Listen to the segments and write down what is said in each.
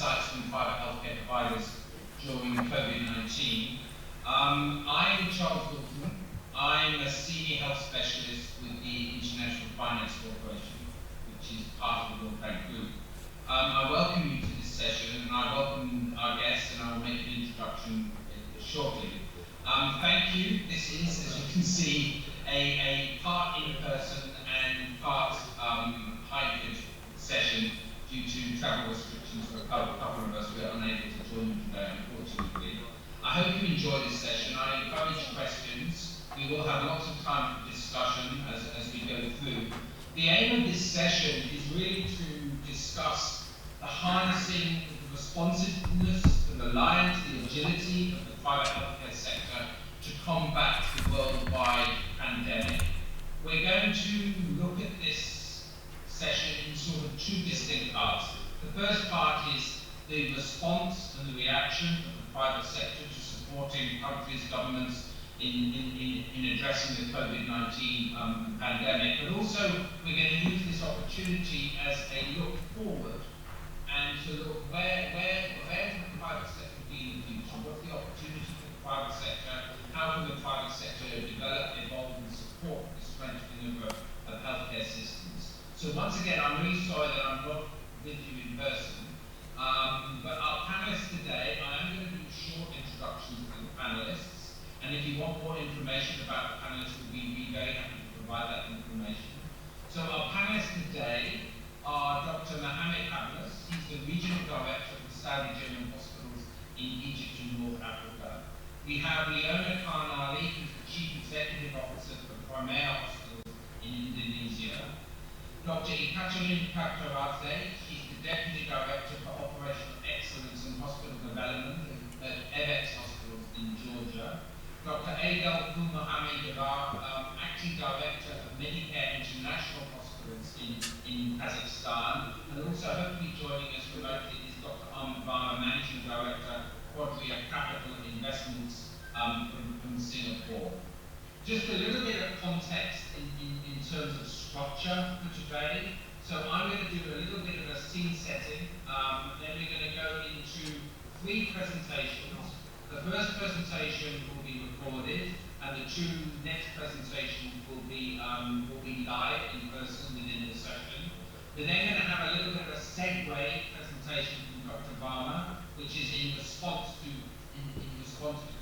insights from private healthcare providers during COVID-19. I'm Charles Wilson. I'm a senior health specialist with the International Finance Corporation, which is part of the World Bank Group. I welcome you to this session, and I welcome our guests, and I will make an introduction shortly. Thank you. This is, as you can see, a part in-person and part hybrid session due to travel restrictions for a couple of us. We are unable to join you today, unfortunately. I hope you enjoy this session. I encourage questions. We will have lots of time for discussion as we go through. The aim of this session is really to discuss the harnessing the responsiveness, the reliance, the agility of the private healthcare sector to combat the worldwide pandemic. We're going to look at this session in sort of two distinct parts. The first part is the response and the reaction of the private sector to supporting countries, governments in addressing the COVID-19 pandemic. But also, we're going to use this opportunity as a look forward and to look where will the private sector be in the future? What's the opportunity for the private sector? How can the private sector develop, evolve, and support the strengthening of healthcare systems? So once again, I'm really sorry that I'm not with you in person, but our panelists today, I am going to do short introductions to the panelists, and if you want more information about the panelists, we'll be very happy to provide that information. So our panelists today are Dr. Mohamed Hablas. He's the Regional Director of the Saudi General Hospitals in Egypt and North Africa. We have Leona Karnali, who's the Chief Executive Officer for Crimea Hospital in Indonesia. Dr. Ekaterina Kaktoradze, she's the Deputy Director for Operational Excellence and Hospital Development at CAPEX Hospitals in Georgia. Dr. Adel Mohamed Devar, Acting Director of Medicare International Hospitals in Kazakhstan, and also hopefully joining us remotely is Dr. Ahmed Varma, Managing Director, Quadria Capital Investments from Singapore. Just a little bit of context in terms of structure for today. So I'm going to do a little bit of a scene setting, then we're going to go into three presentations. The first presentation will be recorded, and the two next presentations will be live in person within the session. We're then going to have a little bit of a segue presentation from Dr. Varma, which is in response to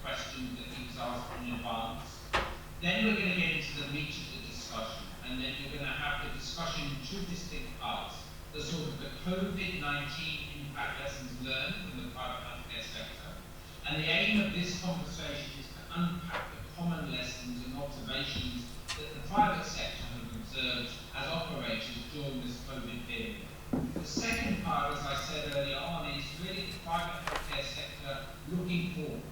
questions that he was asked in advance. Then we're going to get into the meat of the discussion, and then we're going to have the discussion in two distinct parts: the sort of the COVID-19 impact lessons learned from the private healthcare sector. And the aim of this conversation is to unpack the common lessons and observations that the private sector have observed as operators during this COVID period. The second part, as I said earlier on, is really the private healthcare sector looking forward.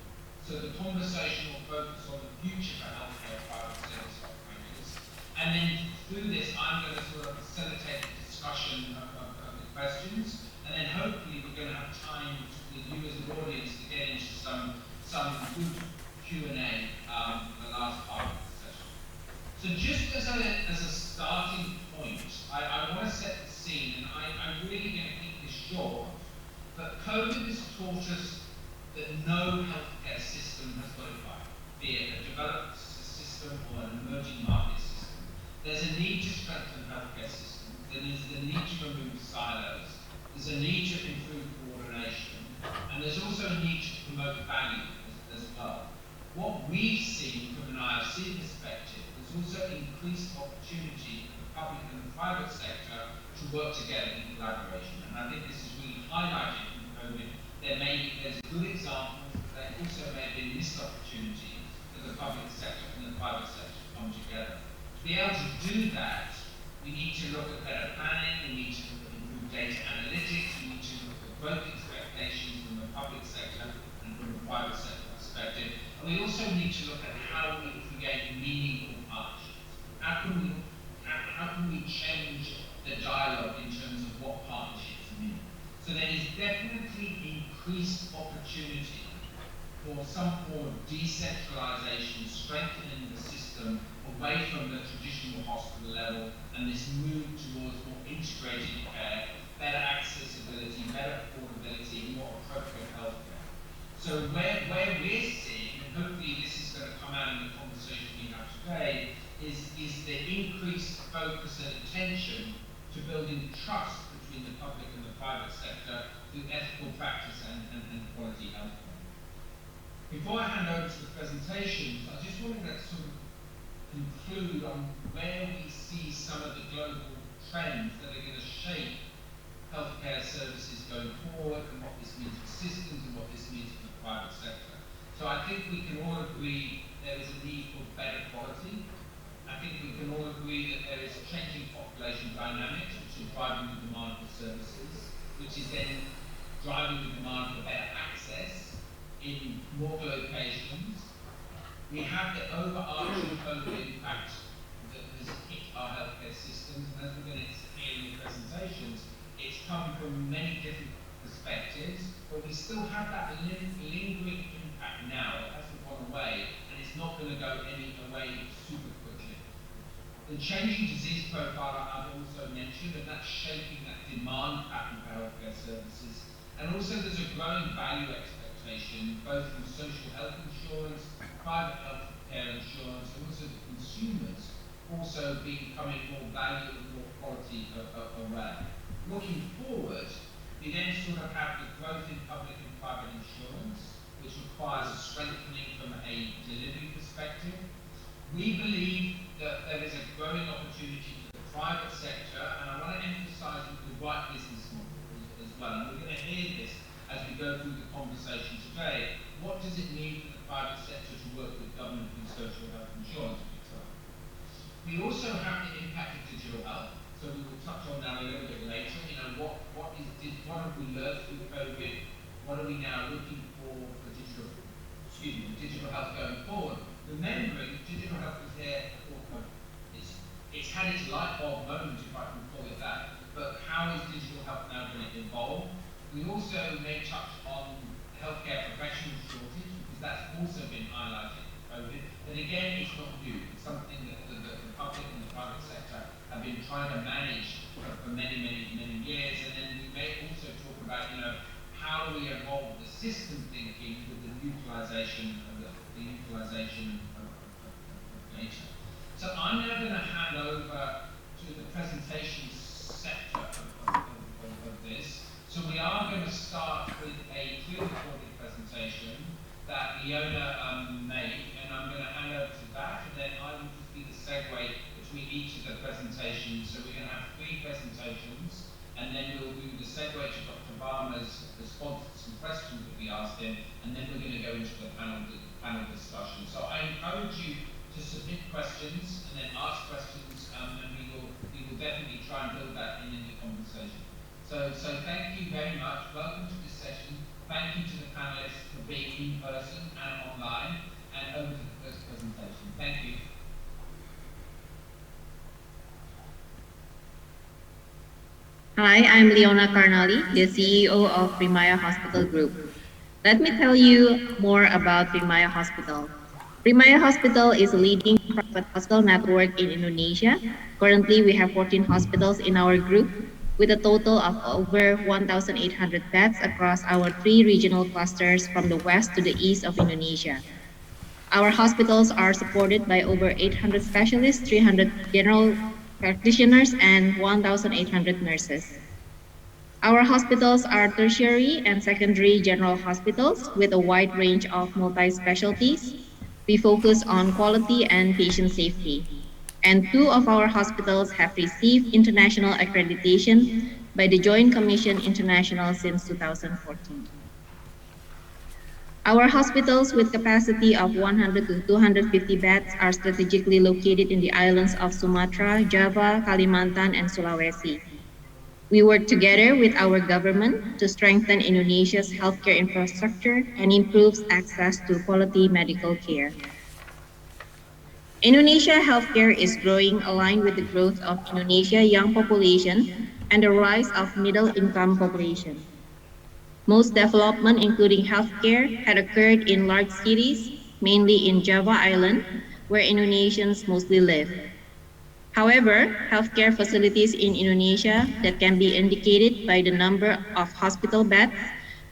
So the conversation will focus on the future for healthcare private service operators. And then through this, I'm going to sort of facilitate the discussion of the questions. And then hopefully we're going to have time with you as an audience to get into some good Q&A for the last part of the session. So just as a starting point, I want to set the scene, and I'm really going to keep this short, but COVID has taught us that no healthcare system has got it right, be it a developed system or an emerging market system. There's a need to strengthen healthcare systems. There's a need to remove silos. There's a need to improve coordination. And there's also a need to promote value as well. What we've seen from an IFC perspective is also increased opportunity for the public and the private sector to work together in collaboration. And I think this is really highlighted in COVID. There's good examples, but there also may have been missed opportunities for the public sector and the private sector to come together. To be able to do that, we need to look at better planning, we need to look at improved data analytics, we need to look at growth expectations from the public sector and from the private sector perspective. And we also need to look at how we create meaningful partnerships. How can we change the dialogue in terms of what partnerships mean? So there is definitely increased opportunity for some form of decentralization, strengthening the system away from the traditional hospital level, and this move towards more integrated care, better accessibility, better affordability, for appropriate healthcare. So where we're seeing, and hopefully this is going to come out in the conversation we have today, is the increased focus and attention to building trust between the public and the private sector through ethical practice and quality healthcare. Before I hand over to the presentations, I just wanted to sort of conclude on where we see some of the global trends that are going to shape healthcare services going forward, and what this means for systems and what this means for the private sector. So I think we can all agree there is a need for better quality. I think we can all agree that there is changing population dynamics which are driving the demand for services, which is then driving the demand for better access in more locations. We have the overarching COVID impact that has hit our healthcare systems, and as we're going to hear in the presentations, it's come from many different perspectives, but we still have that lingering impact now. It hasn't gone away, and it's not going to go away super quickly. The changing disease profile I've also mentioned, and that's shaping that demand pattern for healthcare services. And also there's a growing value expectation, both from social health insurance, private healthcare insurance, and also the consumers also becoming more value and more quality aware. Looking forward, we then sort of have the growth in public and private insurance, which requires a strengthening from a delivery perspective. We believe that there is a growing opportunity for the private sector, and I want to emphasize the right business model as well. And we're going to hear this as we go through the conversation today. What does it mean for the private sector to work with government and social health insurance? We also have the impact of digital health, so we will touch on that a little bit later. You know, what have we learned through COVID? What are we now looking for digital health going forward? Remembering digital health was there before COVID. It's had its light bulb moment, if I can call it that. But how is digital health now going to evolve? We also may touch on healthcare professional shortage, because that's also been highlighted in COVID. But again, it's not new. It's something that the public and the private sector have been trying to manage for many years. And then we may also talk about, you know, how do we evolve the system thinking with the utilization of data. So I'm now going to hand over to the presentation sector of this. So we are going to start with a pre-recorded presentation that Leona made, and I'm going to hand over to that, and then I will just be the segue between each of the presentations. So we're going to have 3 presentations, and then we'll do the segue to Dr. Barmer's response to some questions that we asked him, and then we're going to go into the panel discussion. So I encourage you to submit questions and then ask questions, and we will definitely try and build that in the conversation. So thank you very much. Welcome to this session. Thank you to the panelists for being in person and online, and over to the first presentation. Thank you. Hi, I'm Leona Carnali, the CEO of Primaya Hospital Group. Let me tell you more about Primaya Hospital. Primaya Hospital is a leading private hospital network in Indonesia. Currently, we have 14 hospitals in our group, with a total of over 1,800 beds across our 3 regional clusters from the west to the east of Indonesia. Our hospitals are supported by over 800 specialists, 300 general practitioners, and 1,800 nurses. Our hospitals are tertiary and secondary general hospitals with a wide range of multi-specialties. We focus on quality and patient safety. And 2 of our hospitals have received international accreditation by the Joint Commission International since 2014. Our hospitals with capacity of 100 to 250 beds are strategically located in the islands of Sumatra, Java, Kalimantan, and Sulawesi. We work together with our government to strengthen Indonesia's healthcare infrastructure and improves access to quality medical care. Indonesia healthcare is growing aligned with the growth of Indonesia's young population and the rise of middle-income population. Most development, including healthcare, had occurred in large cities, mainly in Java Island, where Indonesians mostly live. However, healthcare facilities in Indonesia that can be indicated by the number of hospital beds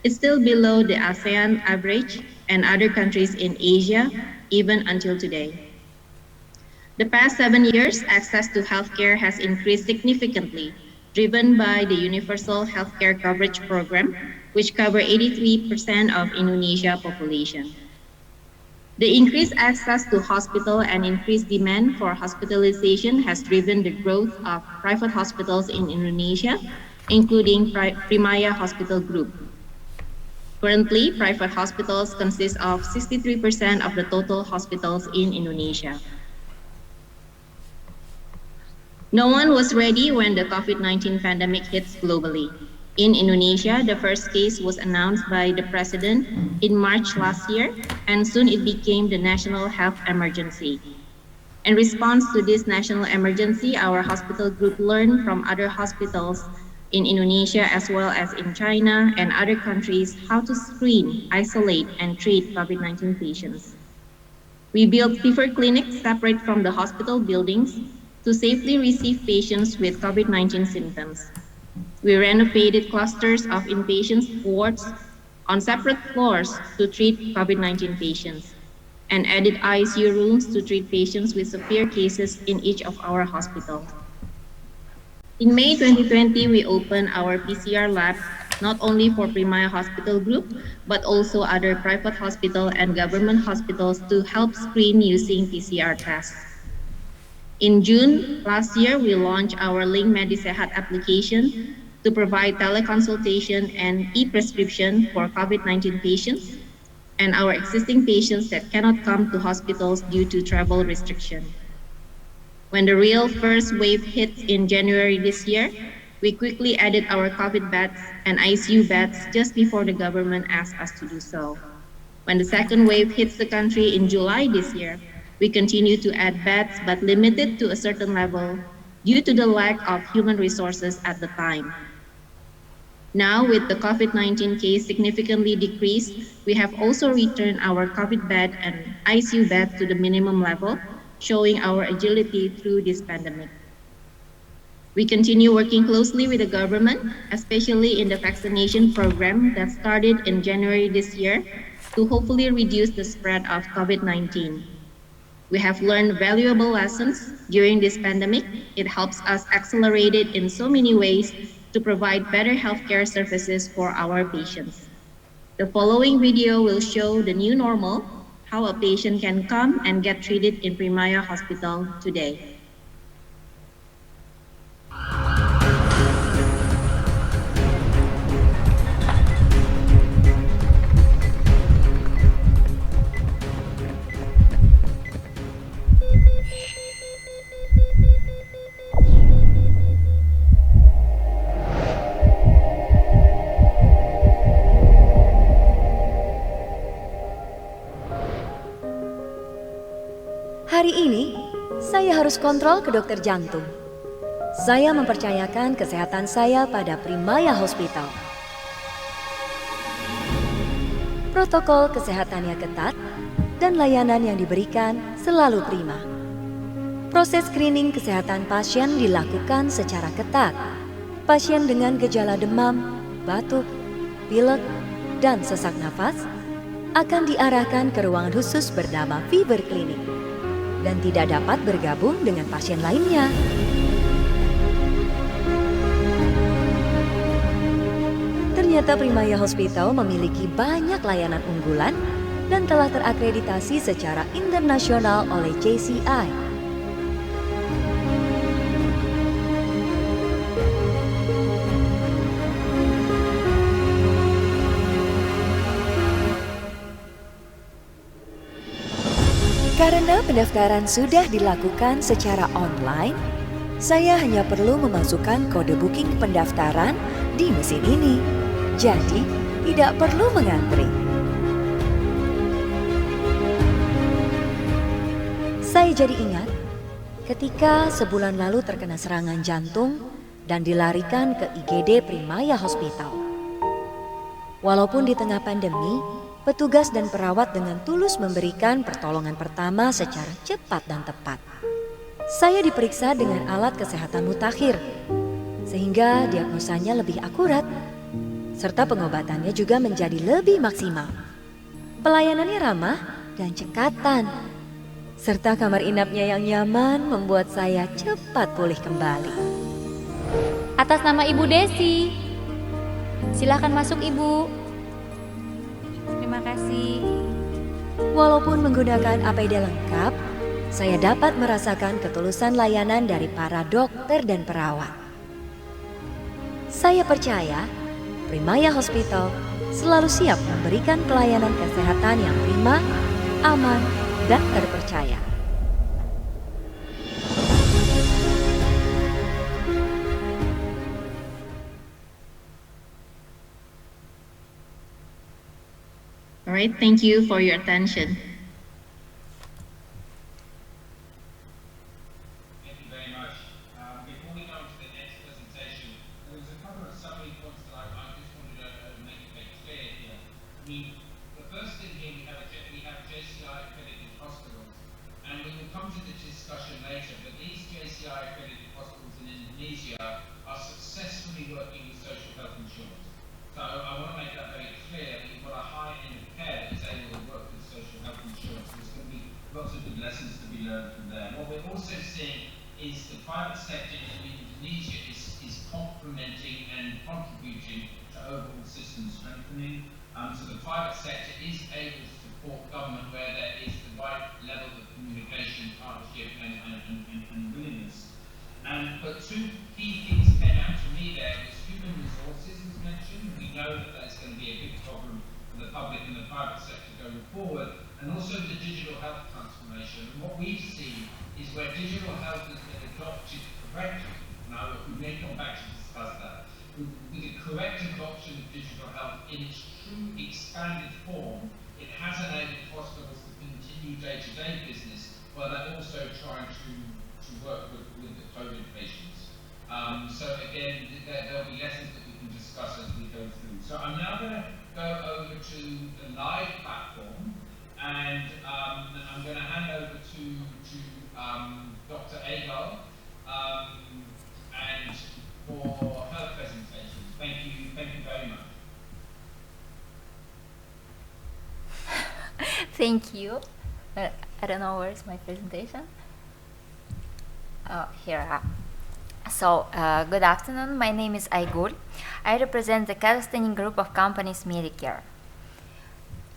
is still below the ASEAN average and other countries in Asia, even until today. The past 7 years, access to healthcare has increased significantly, driven by the Universal Healthcare Coverage Program, which covers 83% of Indonesia population. The increased access to hospital and increased demand for hospitalization has driven the growth of private hospitals in Indonesia, including Primaya Hospital Group. Currently, private hospitals consist of 63% of the total hospitals in Indonesia. No one was ready when the COVID-19 pandemic hits globally. In Indonesia, the first case was announced by the president in March last year, and soon it became the national health emergency. In response to this national emergency, our hospital group learned from other hospitals in Indonesia as well as in China and other countries how to screen, isolate, and treat COVID-19 patients. We built fever clinics separate from the hospital buildings to safely receive patients with COVID-19 symptoms. We renovated clusters of inpatient wards on separate floors to treat COVID-19 patients and added ICU rooms to treat patients with severe cases in each of our hospitals. In May 2020, we opened our PCR lab not only for Primaya Hospital Group, but also other private hospital and government hospitals to help screen using PCR tests. In June last year, we launched our Link Medisehat application to provide teleconsultation and e-prescription for COVID-19 patients and our existing patients that cannot come to hospitals due to travel restriction. When the real first wave hit in January this year, we quickly added our COVID beds and ICU beds just before the government asked us to do so. When the second wave hits the country in July this year, we continue to add beds but limited to a certain level due to the lack of human resources at the time. Now, with the COVID-19 case significantly decreased, we have also returned our COVID bed and ICU bed to the minimum level, showing our agility through this pandemic. We continue working closely with the government, especially in the vaccination program that started in January this year, to hopefully reduce the spread of COVID-19. We have learned valuable lessons during this pandemic. It helps us accelerate it in so many ways to provide better healthcare services for our patients. The following video will show the new normal, how a patient can come and get treated in Primaya Hospital today. Hari ini, saya harus kontrol ke dokter jantung. Saya mempercayakan kesehatan saya pada Primaya Hospital. Protokol kesehatannya ketat dan layanan yang diberikan selalu prima. Proses screening kesehatan pasien dilakukan secara ketat. Pasien dengan gejala demam, batuk, pilek, dan sesak nafas akan diarahkan ke ruangan khusus bernama fever clinic dan tidak dapat bergabung dengan pasien lainnya. Ternyata Primaya Hospital memiliki banyak layanan unggulan dan telah terakreditasi secara internasional oleh JCI. Karena pendaftaran sudah dilakukan secara online, saya hanya perlu memasukkan kode booking pendaftaran di mesin ini. Jadi, tidak perlu mengantri. Saya jadi ingat ketika sebulan lalu terkena serangan jantung dan dilarikan ke IGD Primaya Hospital. Walaupun di tengah pandemi, petugas dan perawat dengan tulus memberikan pertolongan pertama secara cepat dan tepat. Saya diperiksa dengan alat kesehatan mutakhir, sehingga diagnosanya lebih akurat. serta pengobatannya juga menjadi lebih maksimal. Pelayanannya ramah dan cekatan, serta kamar inapnya yang nyaman membuat saya cepat pulih kembali. Atas nama Ibu Desi, silakan masuk Ibu. Terima kasih. Walaupun menggunakan APD lengkap, saya dapat merasakan ketulusan layanan dari para dokter dan perawat. Saya percaya Primaya Hospital selalu siap memberikan pelayanan kesehatan yang prima, aman, dan terpercaya. All right, thank you for your attention. Thank you very much. Before we go on to the next presentation, there was a couple of summary points that I just wanted to make it very clear here. I mean, the first thing here, we have JCI accredited hospitals, and we will come to the discussion later, but these JCI accredited hospitals in Indonesia are successfully working with social health insurance. So I want to make that very clear that you've got a high end of care that is able to work with social health insurance. There's going to be lots of good lessons to be learned from there. What we're also seeing is the private sector in Indonesia is complementing and contributing to overall system strengthening. So the private sector is able to support government where there is the right level of communication, partnership and willingness. But two key things came out to me there was human resources was mentioned. We know that that's going to be a big problem for the public and the private sector going forward, and also the digital health transformation. And what we've seen is where digital health has been adopted correctly. Now, we may come back to discuss that. With the correct adoption of digital health in its true expanded form, it has enabled hospitals to continue day-to-day business while they're also trying to work with the COVID patients. So again, there'll be lessons that we can discuss as we go through. So I'm now going to go over to the live platform, and I'm going to hand over to Dr. Agal and for her presentation. Thank you very much. Thank you. I don't know where's my presentation. Oh, here. So, good afternoon. My name is Aygul. I represent the Kazakhstani group of companies Medicare.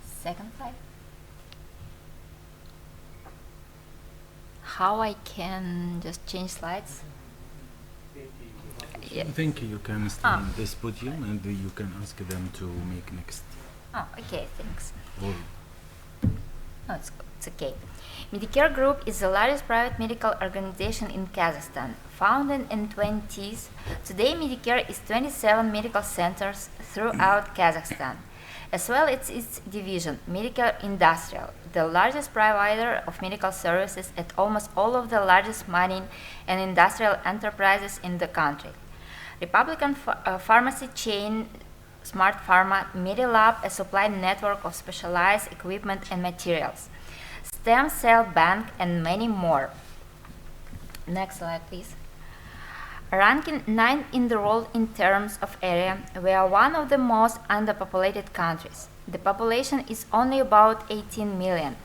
Second slide. How I can just change slides? I think you can stand on this podium and you can ask them to make next. Oh, okay, thanks. Or Oh, it's okay. Medicare Group is the largest private medical organization in Kazakhstan. Founded in 20s, today Medicare is 27 medical centers throughout Kazakhstan. As well as its division, Medical Industrial, the largest provider of medical services at almost all of the largest mining and industrial enterprises in the country. Republican pharmacy chain Smart Pharma, Medilab, a supply network of specialized equipment and materials, stem cell bank, and many more. Next slide, please. Ranking 9 in the world in terms of area, we are one of the most underpopulated countries. The population is only about 18 million.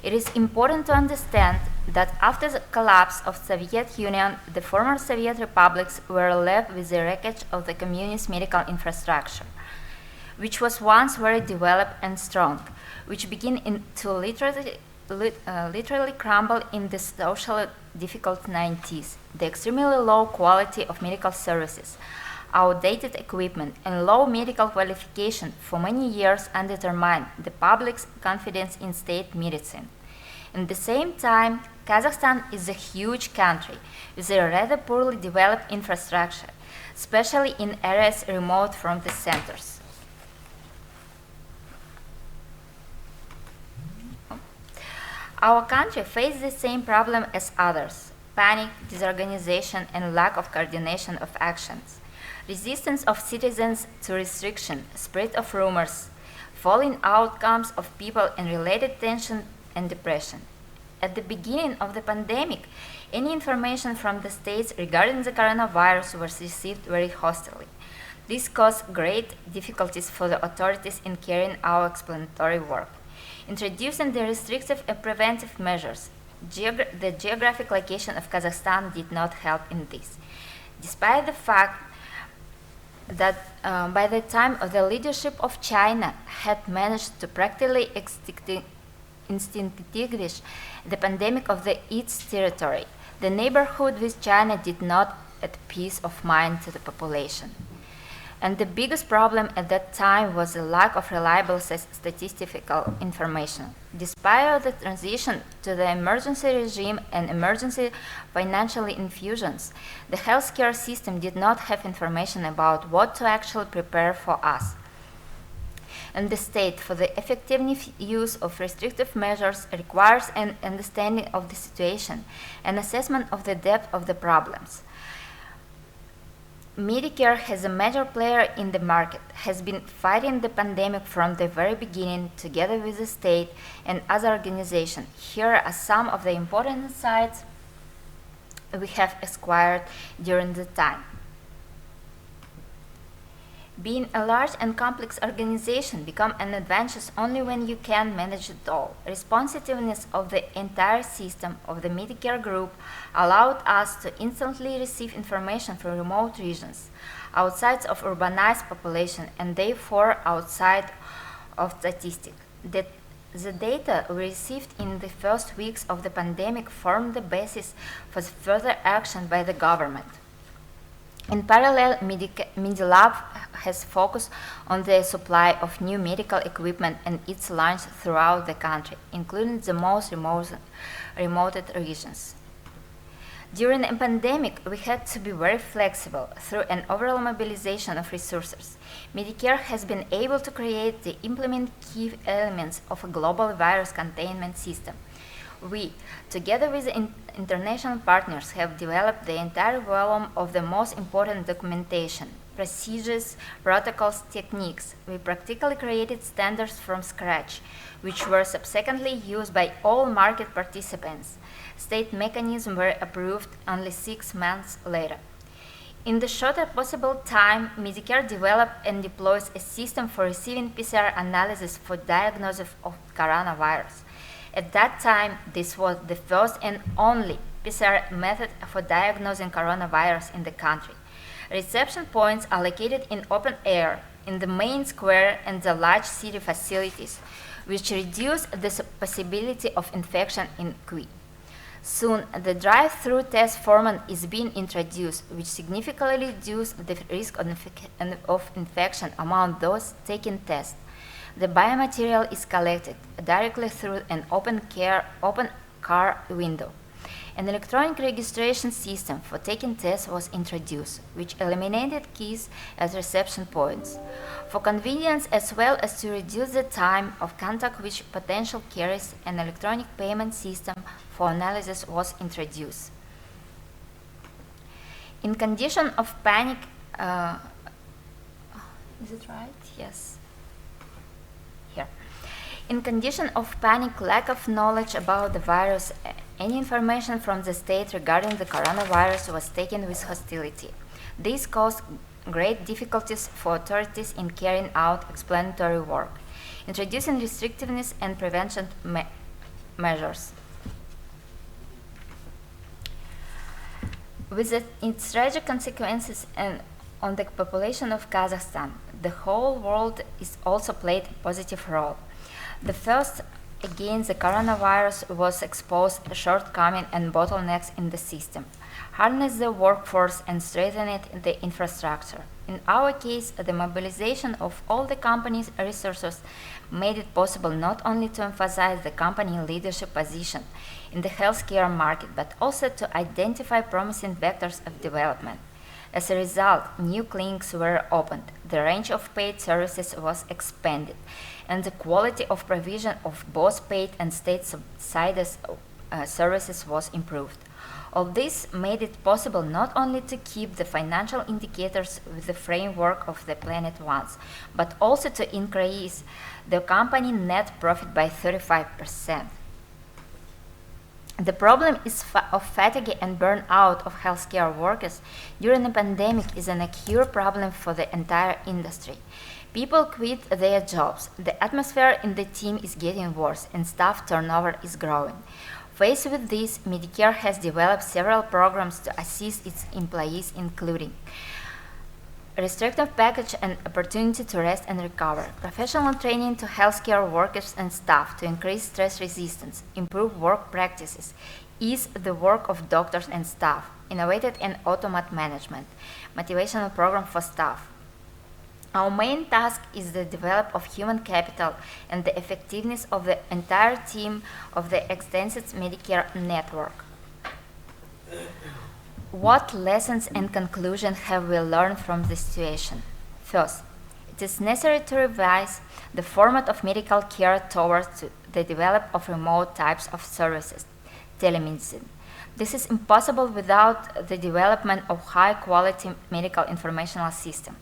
It is important to understand that after the collapse of Soviet Union, the former Soviet republics were left with the wreckage of the communist medical infrastructure, which was once very developed and strong, which began to literally crumble in the socially difficult 90s. The extremely low quality of medical services, outdated equipment, and low medical qualification for many years undermined the public's confidence in state medicine. At the same time, Kazakhstan is a huge country with a rather poorly developed infrastructure, especially in areas remote from the centers. Our country faces the same problem as others: panic, disorganization, and lack of coordination of actions, resistance of citizens to restriction, spread of rumors, falling outcomes of people, and related tension and depression. At the beginning of the pandemic, any information from the states regarding the coronavirus was received very hostilely. This caused great difficulties for the authorities in carrying out explanatory work. Introducing the restrictive and preventive measures, the geographic location of Kazakhstan did not help in this. Despite the fact that by the time the leadership of China had managed to practically extinguish the pandemic of its territory, the neighborhood with China did not add peace of mind to the population. And the biggest problem at that time was the lack of reliable statistical information. Despite the transition to the emergency regime and emergency financial infusions, the healthcare system did not have information about what to actually prepare for us. And the state for the effective use of restrictive measures requires an understanding of the situation, an assessment of the depth of the problems. Medicare, as a major player in the market, has been fighting the pandemic from the very beginning together with the state and other organizations. Here are some of the important insights we have acquired during the time. Being a large and complex organization becomes an advantage only when you can manage it all. Responsiveness of the entire system of the Medicare group allowed us to instantly receive information from remote regions, outside of urbanized population, and therefore outside of statistics. The data we received in the first weeks of the pandemic formed the basis for further action by the government. In parallel, Medilab has focused on the supply of new medical equipment and its launch throughout the country, including the most remote regions. During the pandemic, we had to be very flexible through an overall mobilization of resources. Medicare has been able to create the implement key elements of a global virus containment system. We, together with international partners, have developed the entire volume of the most important documentation, procedures, protocols, techniques. We practically created standards from scratch, which were subsequently used by all market participants. State mechanisms were approved only 6 months later. In the shortest possible time, Medicare developed and deploys a system for receiving PCR analysis for diagnosis of coronavirus. At that time, this was the first and only PCR method for diagnosing coronavirus in the country. Reception points are located in open air, in the main square and the large city facilities, which reduce the possibility of infection in Kui. Soon, the drive-through test format is being introduced, which significantly reduces the risk of infection among those taking tests. The biomaterial is collected directly through an open car window. An electronic registration system for taking tests was introduced, which eliminated keys at reception points. For convenience as well as to reduce the time of contact with potential carriers, an electronic payment system for analysis was introduced. In condition of panic, is it right? Yes. Here. In condition of panic, lack of knowledge about the virus, any information from the state regarding the coronavirus was taken with hostility. This caused great difficulties for authorities in carrying out explanatory work, introducing restrictiveness and prevention measures. With its tragic consequences on the population of Kazakhstan, the whole world is also played a positive role. The first against the coronavirus was exposed shortcomings and bottlenecks in the system, harness the workforce and strengthen the infrastructure. In our case, the mobilization of all the company's resources made it possible not only to emphasize the company leadership position in the healthcare market, but also to identify promising vectors of development. As a result, new clinics were opened, the range of paid services was expanded, and the quality of provision of both paid and state-subsidized services was improved. All this made it possible not only to keep the financial indicators with the framework of the planned ones, but also to increase the company net profit by 35%. The problem of fatigue and burnout of healthcare workers during the pandemic is an acute problem for the entire industry. People quit their jobs, the atmosphere in the team is getting worse, and staff turnover is growing. Faced with this, Medicare has developed several programs to assist its employees, including a restrictive package and opportunity to rest and recover, professional training to healthcare workers and staff to increase stress resistance, improve work practices, ease the work of doctors and staff, innovative and automate management, motivational program for staff. Our main task is the development of human capital and the effectiveness of the entire team of the extensive Medicare network. What lessons and conclusions have we learned from this situation? First, it is necessary to revise the format of medical care towards the development of remote types of services, telemedicine. This is impossible without the development of high-quality medical informational system.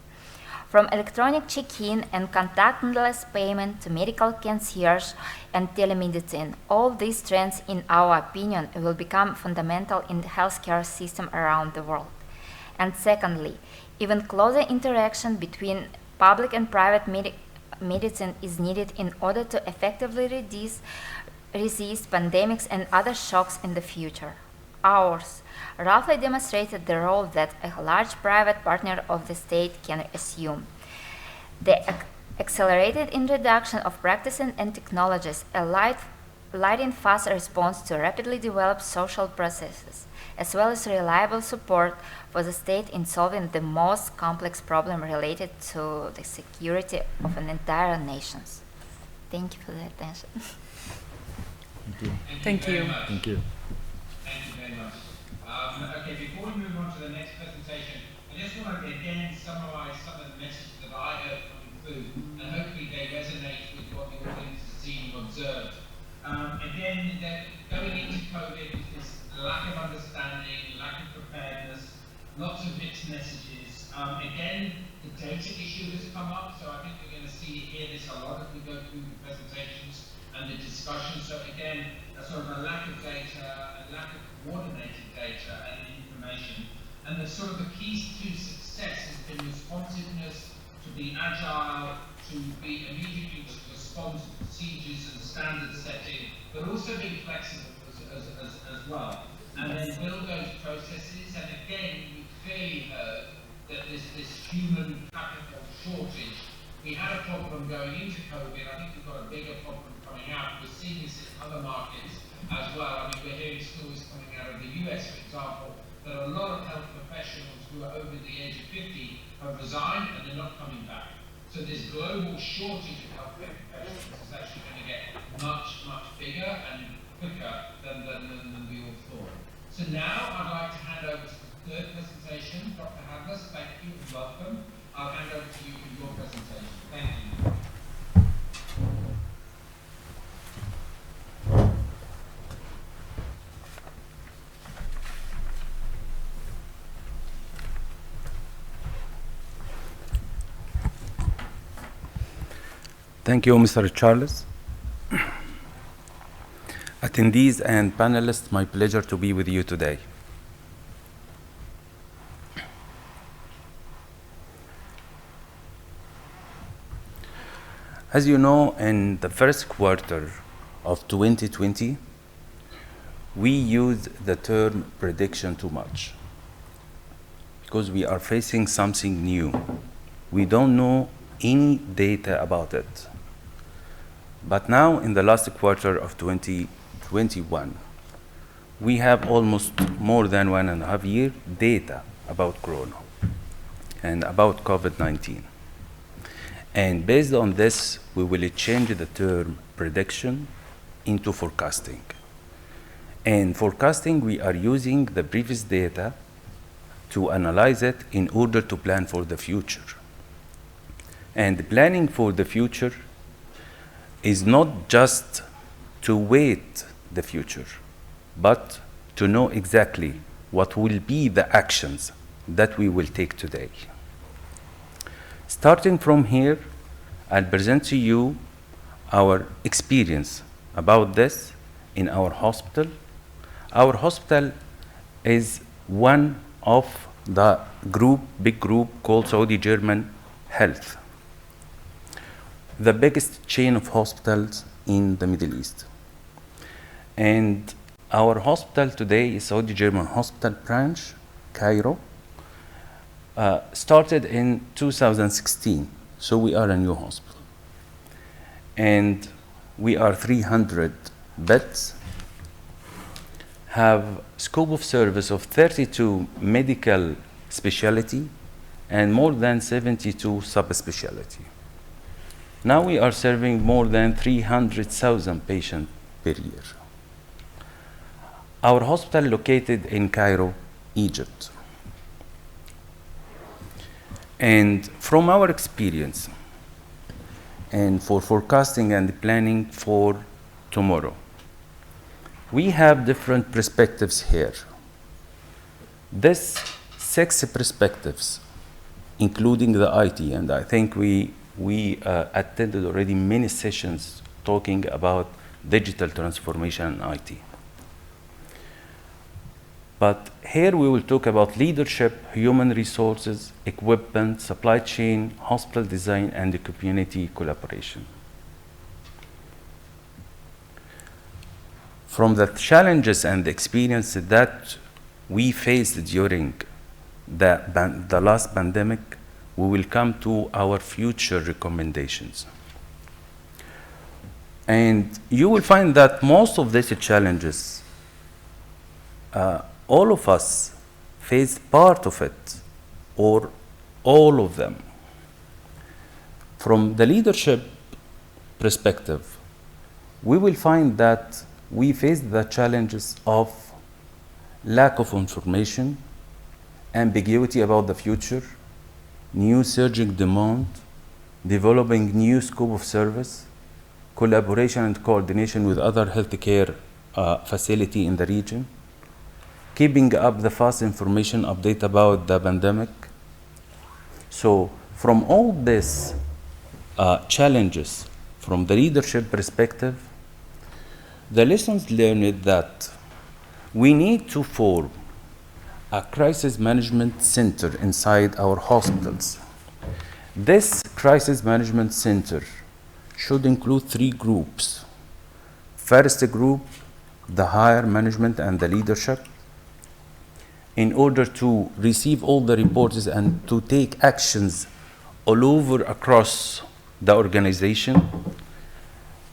From electronic check-in and contactless payment to medical concierge and telemedicine, all these trends, in our opinion, will become fundamental in the healthcare system around the world. And secondly, even closer interaction between public and private medicine is needed in order to effectively resist pandemics and other shocks in the future. Ours roughly demonstrated the role that a large private partner of the state can assume. The accelerated introduction of practices and technologies, a light and fast response to rapidly developed social processes, as well as reliable support for the state in solving the most complex problem related to the security of an entire nation. Thank you for the attention. Thank you. Thank you. Thank you very much. Okay, before we move on to the next presentation, I just want to again summarize some of the messages that I heard coming through, and hopefully they resonate with what the audience has seen and observed. Again, that going into COVID, this lack of understanding, lack of preparedness, lots of mixed messages. Again, the data issue has come up, so I think we're going to hear this a lot as we go through the presentations and the discussion. So again, a sort of a lack of data, a lack of coordinated data and information. And the sort of the keys to success has been responsiveness, to be agile, to be immediately respond to procedures and standard setting, but also being flexible as well. And then build those processes. And again, we clearly heard that this human capital shortage. We had a problem going into COVID. I think we've got a bigger problem coming out. We're seeing this in other markets as well. I mean, we're hearing stories coming out of the US, for example, that a lot of health professionals who are over the age of 50 have resigned and they're not coming back. So this global shortage of healthcare professionals is actually going to get much, much bigger and quicker than we all thought. So now I'd like to hand over to the third presentation. Dr. Hadless, thank you and welcome. I'll hand over to you for your presentation. Thank you. Thank you, Mr. Charles. Attendees and panelists, my pleasure to be with you today. As you know, in the first quarter of 2020, we used the term prediction too much because we are facing something new. We don't know any data about it. But now, in the last quarter of 2021, we have almost more than 1.5 years data about Corona and about COVID-19. And based on this, we will change the term prediction into forecasting. And forecasting, we are using the previous data to analyze it in order to plan for the future. And planning for the future is not just to wait the future, but to know exactly what will be the actions that we will take today. Starting from here, I'll present to you our experience about this in our hospital Our hospital is one of the big group called Saudi German Health, the biggest chain of hospitals in the Middle East. And our hospital today is Saudi German Hospital Branch, Cairo, started in 2016, so we are a new hospital. And we are 300 beds, have scope of service of 32 medical specialty and more than 72 subspecialty. Now we are serving more than 300,000 patients per year. Our hospital located in Cairo, Egypt. And from our experience, and for forecasting and planning for tomorrow, we have different perspectives here. This 6 perspectives, including the IT, and I think we attended already many sessions talking about digital transformation and IT. But here we will talk about leadership, human resources, equipment, supply chain, hospital design, and the community collaboration. From the challenges and the experiences that we faced during the last pandemic, we will come to our future recommendations. And you will find that most of these challenges, all of us faced part of it or all of them. From the leadership perspective, we will find that we faced the challenges of lack of information, ambiguity about the future, new surging demand, developing new scope of service, collaboration and coordination with other healthcare facility in the region, keeping up the fast information update about the pandemic. So from all these challenges, from the leadership perspective, the lessons learned that we need to form a crisis management center inside our hospitals. This crisis management center should include 3 groups. First group, the higher management and the leadership, in order to receive all the reports and to take actions all over across the organization.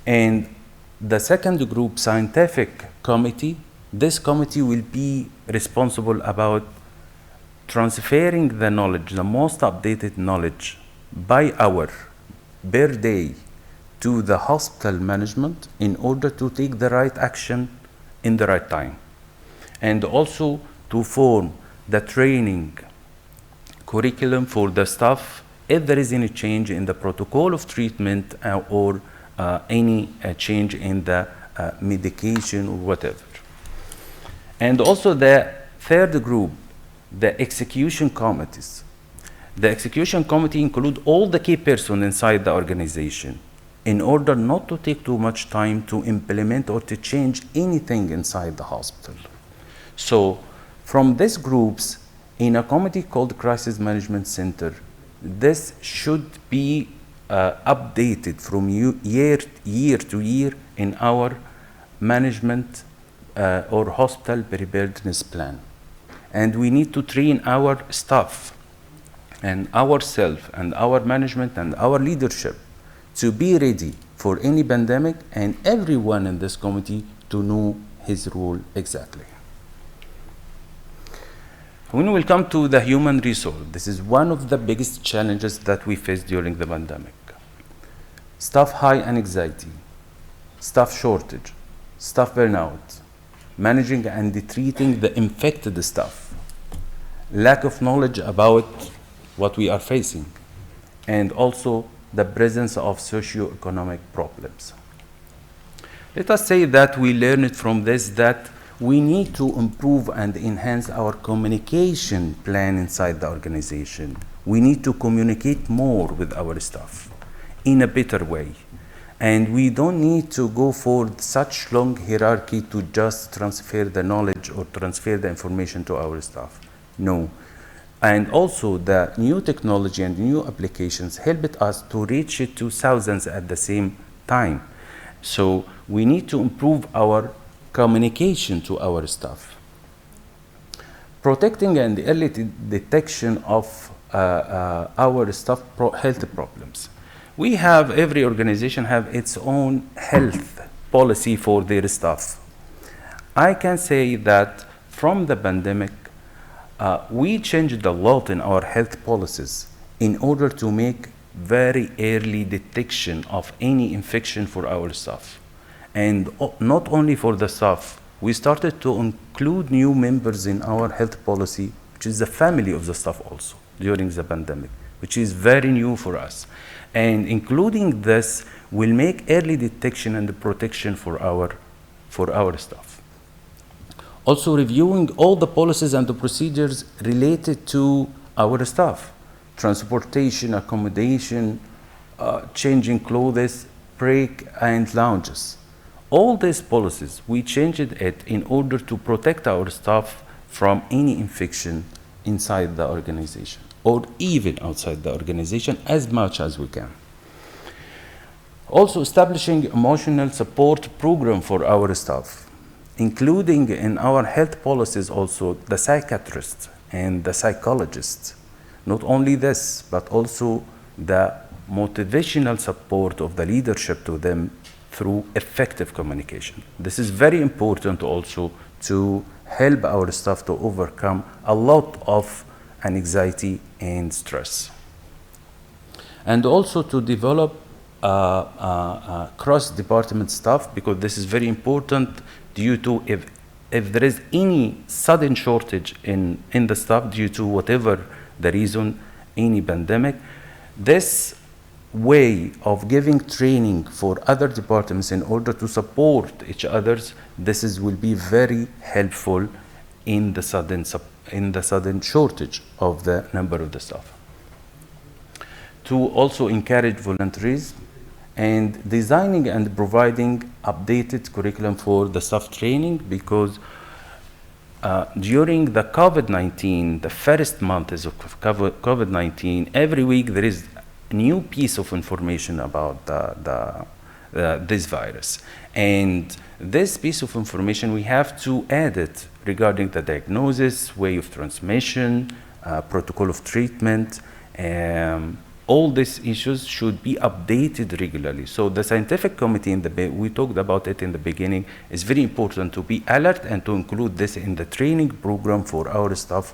And the second group, scientific committee, this committee will be responsible about transferring the knowledge, the most updated knowledge by hour, per day, to the hospital management in order to take the right action in the right time. And also to form the training curriculum for the staff if there is any change in the protocol of treatment or any change in the medication or whatever. And also the third group, the execution committees. The execution committee include all the key persons inside the organization in order not to take too much time to implement or to change anything inside the hospital. So from these groups, in a committee called Crisis Management Center, this should be updated from year to year in our management or hospital preparedness plan. And we need to train our staff and ourselves and our management and our leadership to be ready for any pandemic, and everyone in this committee to know his role exactly. When we come to the human resource, this is one of the biggest challenges that we faced during the pandemic. Staff high anxiety, staff shortage, staff burnout, managing and treating the infected staff, lack of knowledge about what we are facing, and also the presence of socioeconomic problems. Let us say that we learned from this that we need to improve and enhance our communication plan inside the organization. We need to communicate more with our staff in a better way. And we don't need to go for such long hierarchy to just transfer the knowledge or transfer the information to our staff. No. And also the new technology and new applications helped us to reach it to thousands at the same time. So we need to improve our communication to our staff. Protecting and early detection of our staff health problems. We have, every organization have its own health policy for their staff. I can say that from the pandemic, we changed a lot in our health policies in order to make very early detection of any infection for our staff. And not only for the staff, we started to include new members in our health policy, which is the family of the staff also during the pandemic, which is very new for us. And including this will make early detection and protection for our staff. Also reviewing all the policies and the procedures related to our staff, transportation, accommodation, changing clothes, break and lounges. All these policies, we changed it in order to protect our staff from any infection inside the organization or even outside the organization as much as we can. Also establishing emotional support program for our staff, including in our health policies also the psychiatrists and the psychologists. Not only this, but also the motivational support of the leadership to them through effective communication. This is very important also to help our staff to overcome a lot of anxiety and stress. And also to develop cross-department staff, because this is very important due to if there is any sudden shortage in the staff due to whatever the reason, any pandemic, this way of giving training for other departments in order to support each others, will be very helpful in the sudden shortage of the number of the staff. To also encourage volunteerism and designing and providing updated curriculum for the staff training, because during the COVID-19, the first month of COVID-19, every week there is a new piece of information about this virus. And this piece of information, we have to add it regarding the diagnosis, way of transmission, protocol of treatment. All these issues should be updated regularly. So the scientific committee, we talked about it in the beginning, is very important to be alert and to include this in the training program for our staff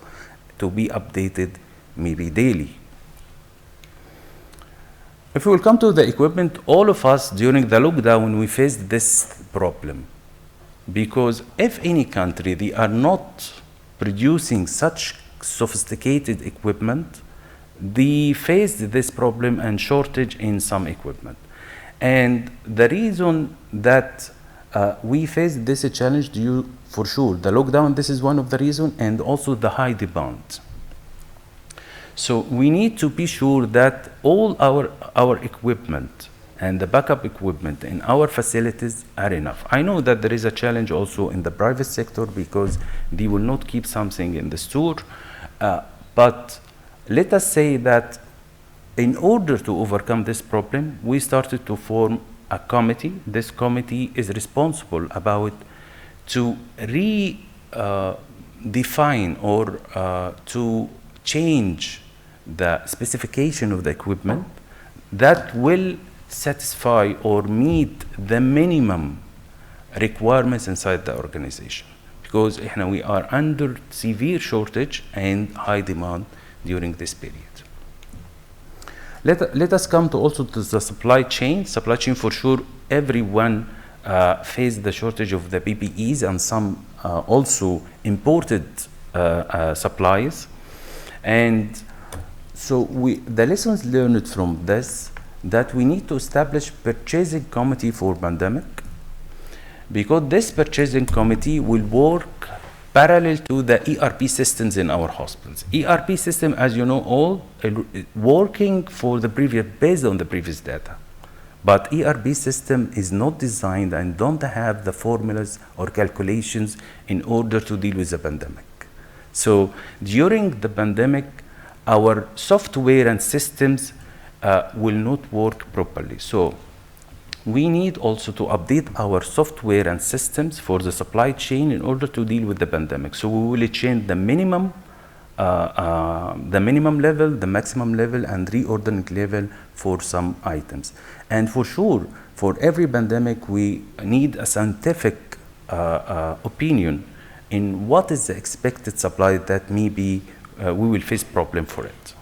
to be updated maybe daily. If we will come to the equipment, all of us during the lockdown, we faced this problem. Because if any country, they are not producing such sophisticated equipment, they faced this problem and shortage in some equipment. And the reason that we faced this challenge for sure, the lockdown, this is one of the reasons, and also the high demand. So we need to be sure that all our equipment and the backup equipment in our facilities are enough. I know that there is a challenge also in the private sector because they will not keep something in the store, but let us say that in order to overcome this problem, we started to form a committee. This committee is responsible about to redefine or to change the specification of the equipment that will satisfy or meet the minimum requirements inside the organization. Because we are under severe shortage and high demand during this period. Let us come to also to the supply chain. Supply chain, for sure, everyone faced the shortage of the PPEs and some also imported supplies. And so the lessons learned from this, that we need to establish purchasing committee for pandemic, because this purchasing committee will work parallel to the ERP systems in our hospitals. ERP system, as you know all, working for the previous, based on the previous data. But ERP system is not designed and don't have the formulas or calculations in order to deal with the pandemic. So during the pandemic, our software and systems will not work properly. So we need also to update our software and systems for the supply chain in order to deal with the pandemic. So we will change the minimum level, the maximum level, and reordering level for some items. And for sure, for every pandemic, we need a scientific opinion in what is the expected supply that maybe we will face problem for it.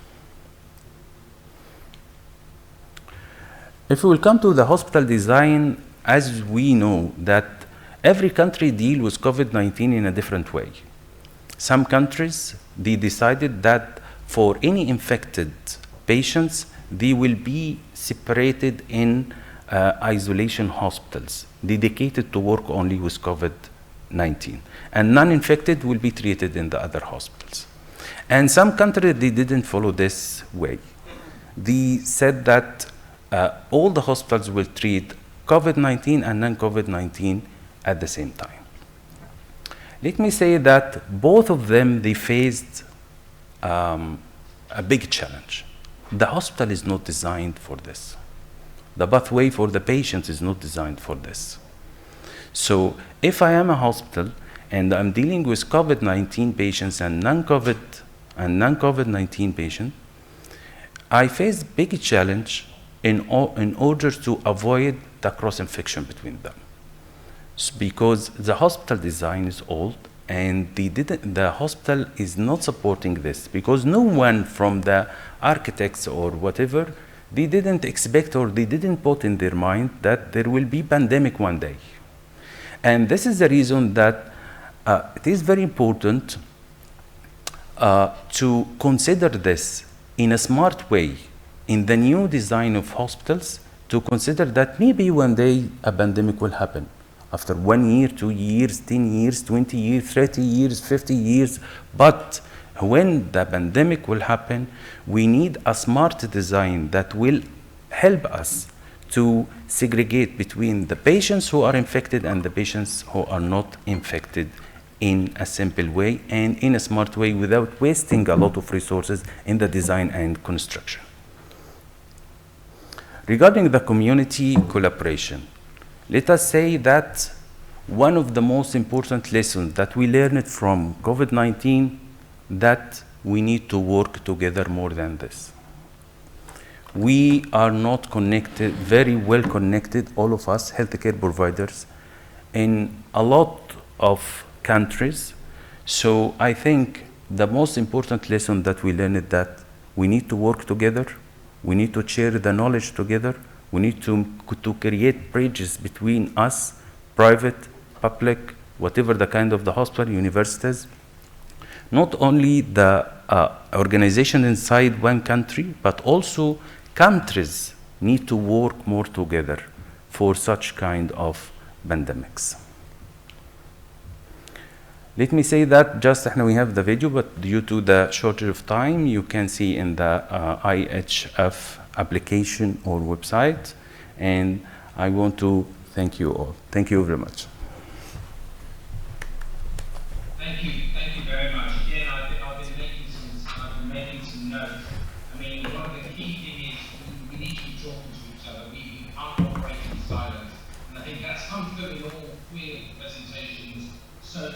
If we will come to the hospital design, as we know that every country deals with COVID-19 in a different way. Some countries, they decided that for any infected patients, they will be separated in isolation hospitals dedicated to work only with COVID-19. And non-infected will be treated in the other hospitals. And some countries, they didn't follow this way. They said that all the hospitals will treat COVID-19 and non-COVID-19 at the same time. Let me say that both of them, they faced a big challenge. The hospital is not designed for this. The pathway for the patient is not designed for this. So if I am a hospital and I'm dealing with COVID-19 patients and non-COVID-19 patients, I face big challenge in order to avoid the cross-infection between them. Because the hospital design is old and the hospital is not supporting this, because no one from the architects or whatever, they didn't expect or they didn't put in their mind that there will be pandemic one day. And this is the reason that it is very important to consider this in a smart way in the new design of hospitals, to consider that maybe one day a pandemic will happen. After 1 year, 2 years, 10 years, 20 years, 30 years, 50 years. But when the pandemic will happen, we need a smart design that will help us to segregate between the patients who are infected and the patients who are not infected in a simple way and in a smart way without wasting a lot of resources in the design and construction. Regarding the community collaboration, let us say that one of the most important lessons that we learned from COVID-19, that we need to work together more than this. We are not connected, very well connected, all of us, healthcare providers, in a lot of countries. So I think the most important lesson that we learned that we need to work together, we need to share the knowledge together, we need to create bridges between us, private, public, whatever the kind of the hospital, universities. Not only the organization inside one country, but also countries need to work more together for such kind of pandemics. Let me say that just now we have the video, but due to the shortage of time, you can see in the IHF application or website, and I want to thank you all. Thank you very much. Thank you very much. Again, I've been making some notes. I mean, one of the key things is we need to be talking to each other. We can't operate in silos, and I think that's come through in all three of the presentations so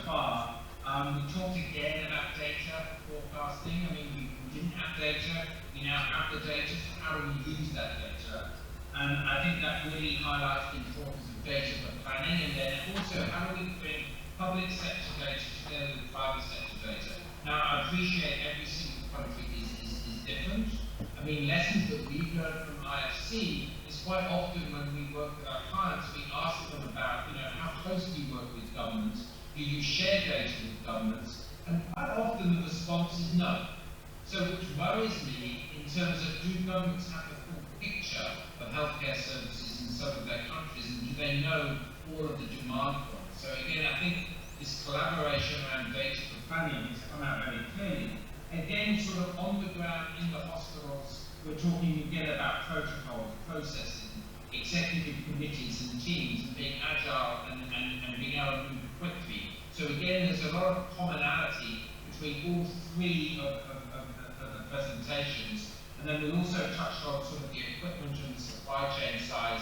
far. We talked again about data forecasting. I mean, we didn't have data. We now have the data. So how do we use that data? And I think that really highlights the importance of data for planning, and then also how do we bring public sector data together with private sector data. Now, I appreciate every single country is different. I mean, lessons that we've learned from IFC is quite often when we work with our clients, we ask them about, how close do you work with governments? Do you share data with governments? And quite often the response is no. So which worries me in terms of, do governments have the full picture of healthcare services in some of their countries, and do they know all of the demand for it? So again, I think this collaboration around data for planning has come out very clearly. Again, sort of on the ground in the hospitals, we're talking again about protocols, processes, teams and being agile and being able to move quickly. So again, there's a lot of commonality between all three of the presentations. And then we also touched on sort of the equipment and the supply chain side.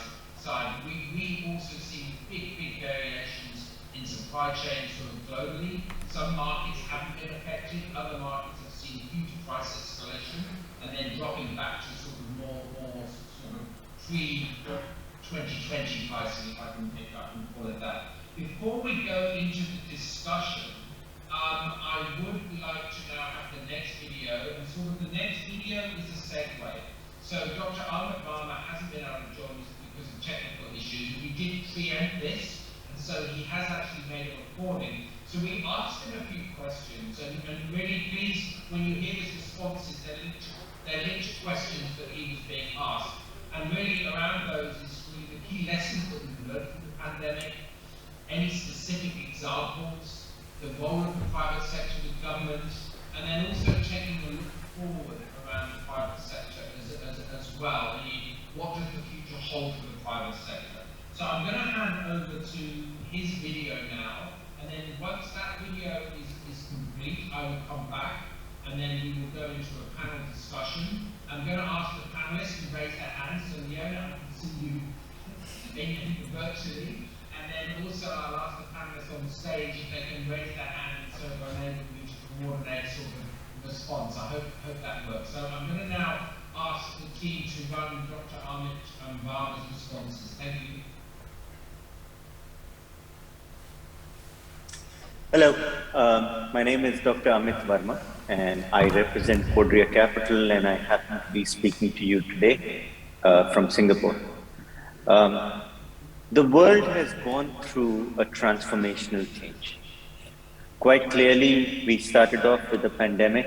We also see big variations in supply chain sort of globally. Some markets haven't been affected, other markets have seen huge price escalation and then dropping back to sort of more sort of pre-2020 pricing, if I can call it that. Before we go into the discussion, I would like to now have the next video, and sort of the next video is a segue. So Dr. Ahmed Varma hasn't been able to join us because of technical issues. We did preempt this, and so he has actually made a recording. So we asked him a few questions, and really please, when you hear his responses, they're linked to questions that he was being asked. And really around those is really the key lessons that we've learned from the pandemic, any specific examples, the role of the private sector with government, and then also taking a look forward around the private sector as well. What does the future hold for the private sector? So I'm going to hand over to his video now, and then once that video is complete, I will come back, and then we will go into a panel discussion. I'm going to ask the panelists to raise their hands, so Leona, I can see you virtually. And then also I'll ask the panelists on the stage if they can raise their hand so I'm able to coordinate sort of response. I hope that works. So I'm going to now ask the team to run Dr. Ahmed Varma's responses. Thank you. Hello, my name is Dr. Amit Varma and I represent Quadria Capital, and I happen to be speaking to you today from Singapore. The world has gone through a transformational change. Quite clearly, we started off with a pandemic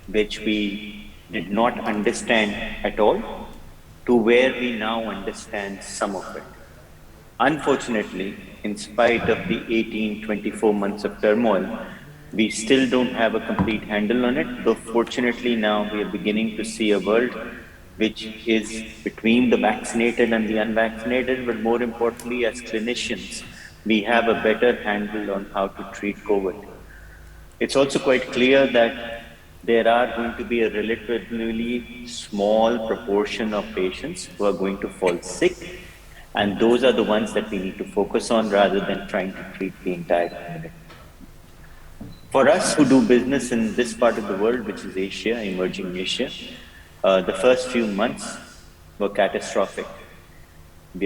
which we did not understand at all, to where we now understand some of it. Unfortunately, in spite of the 18-24 months of turmoil, we still don't have a complete handle on it, though fortunately now we are beginning to see a world which is between the vaccinated and the unvaccinated, but more importantly, as clinicians, we have a better handle on how to treat COVID. It's also quite clear that there are going to be a relatively small proportion of patients who are going to fall sick, and those are the ones that we need to focus on rather than trying to treat the entire community. For us who do business in this part of the world, which is Asia, emerging Asia, the first few months were catastrophic.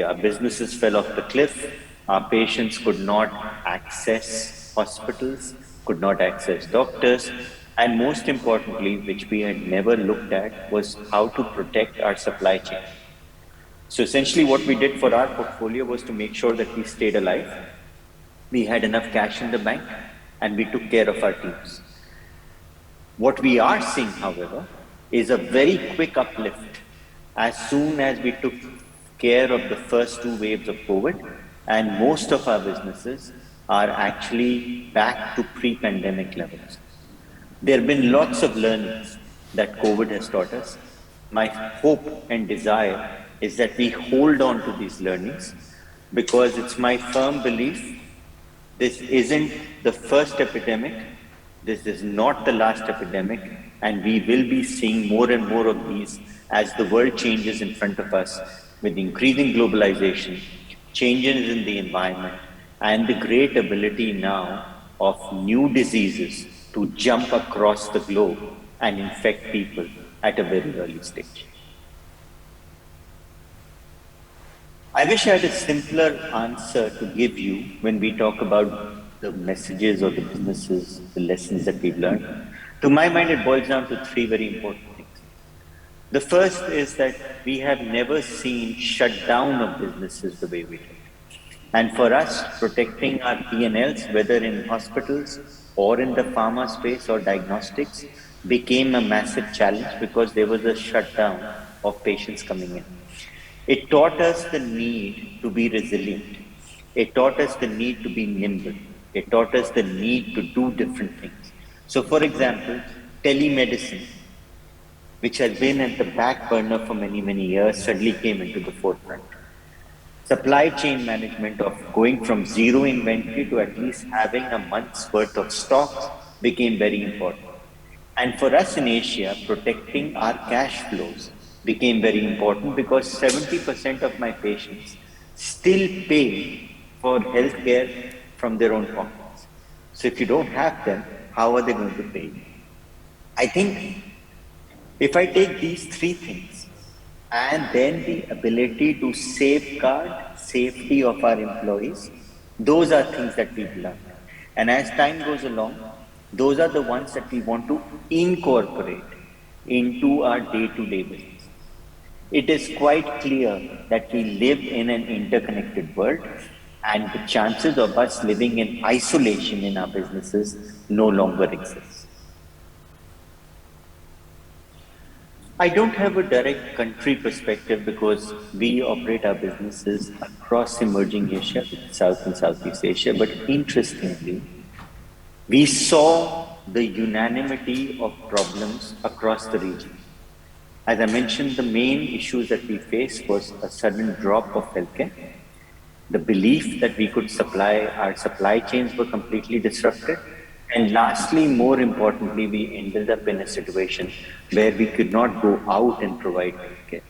Our businesses fell off the cliff. Our patients could not access hospitals, could not access doctors, and most importantly, which we had never looked at, was how to protect our supply chain. So essentially what we did for our portfolio was to make sure that we stayed alive, we had enough cash in the bank, and we took care of our teams. What we are seeing, however, is a very quick uplift as soon as we took care of the first 2 waves of COVID, and most of our businesses are actually back to pre-pandemic levels. There have been lots of learnings that COVID has taught us. My hope and desire is that we hold on to these learnings, because it's my firm belief this isn't the first epidemic, this is not the last epidemic, and we will be seeing more and more of these as the world changes in front of us with increasing globalization, changes in the environment, and the great ability now of new diseases to jump across the globe and infect people at a very early stage. I wish I had a simpler answer to give you when we talk about the messages or the businesses, the lessons that we've learned. To my mind, it boils down to 3 very important things. The first is that we have never seen shutdown of businesses the way we did. And for us, protecting our P&Ls, whether in hospitals or in the pharma space or diagnostics, became a massive challenge because there was a shutdown of patients coming in. It taught us the need to be resilient. It taught us the need to be nimble. It taught us the need to do different things. So for example, telemedicine, which has been at the back burner for many, many years, suddenly came into the forefront. Supply chain management of going from zero inventory to at least having a month's worth of stocks became very important. And for us in Asia, protecting our cash flows became very important because 70% of my patients still pay for healthcare from their own pockets. So if you don't have them, how are they going to pay you? I think if I take these three things and then the ability to safeguard safety of our employees, those are things that we've learned. And as time goes along, those are the ones that we want to incorporate into our day-to-day business. It is quite clear that we live in an interconnected world, and the chances of us living in isolation in our businesses no longer exist. I don't have a direct country perspective because we operate our businesses across emerging Asia, South and Southeast Asia, but interestingly, we saw the unanimity of problems across the region. As I mentioned, the main issues that we faced was a sudden drop of healthcare. The belief that we could supply, our supply chains were completely disrupted. And lastly, more importantly, we ended up in a situation where we could not go out and provide healthcare.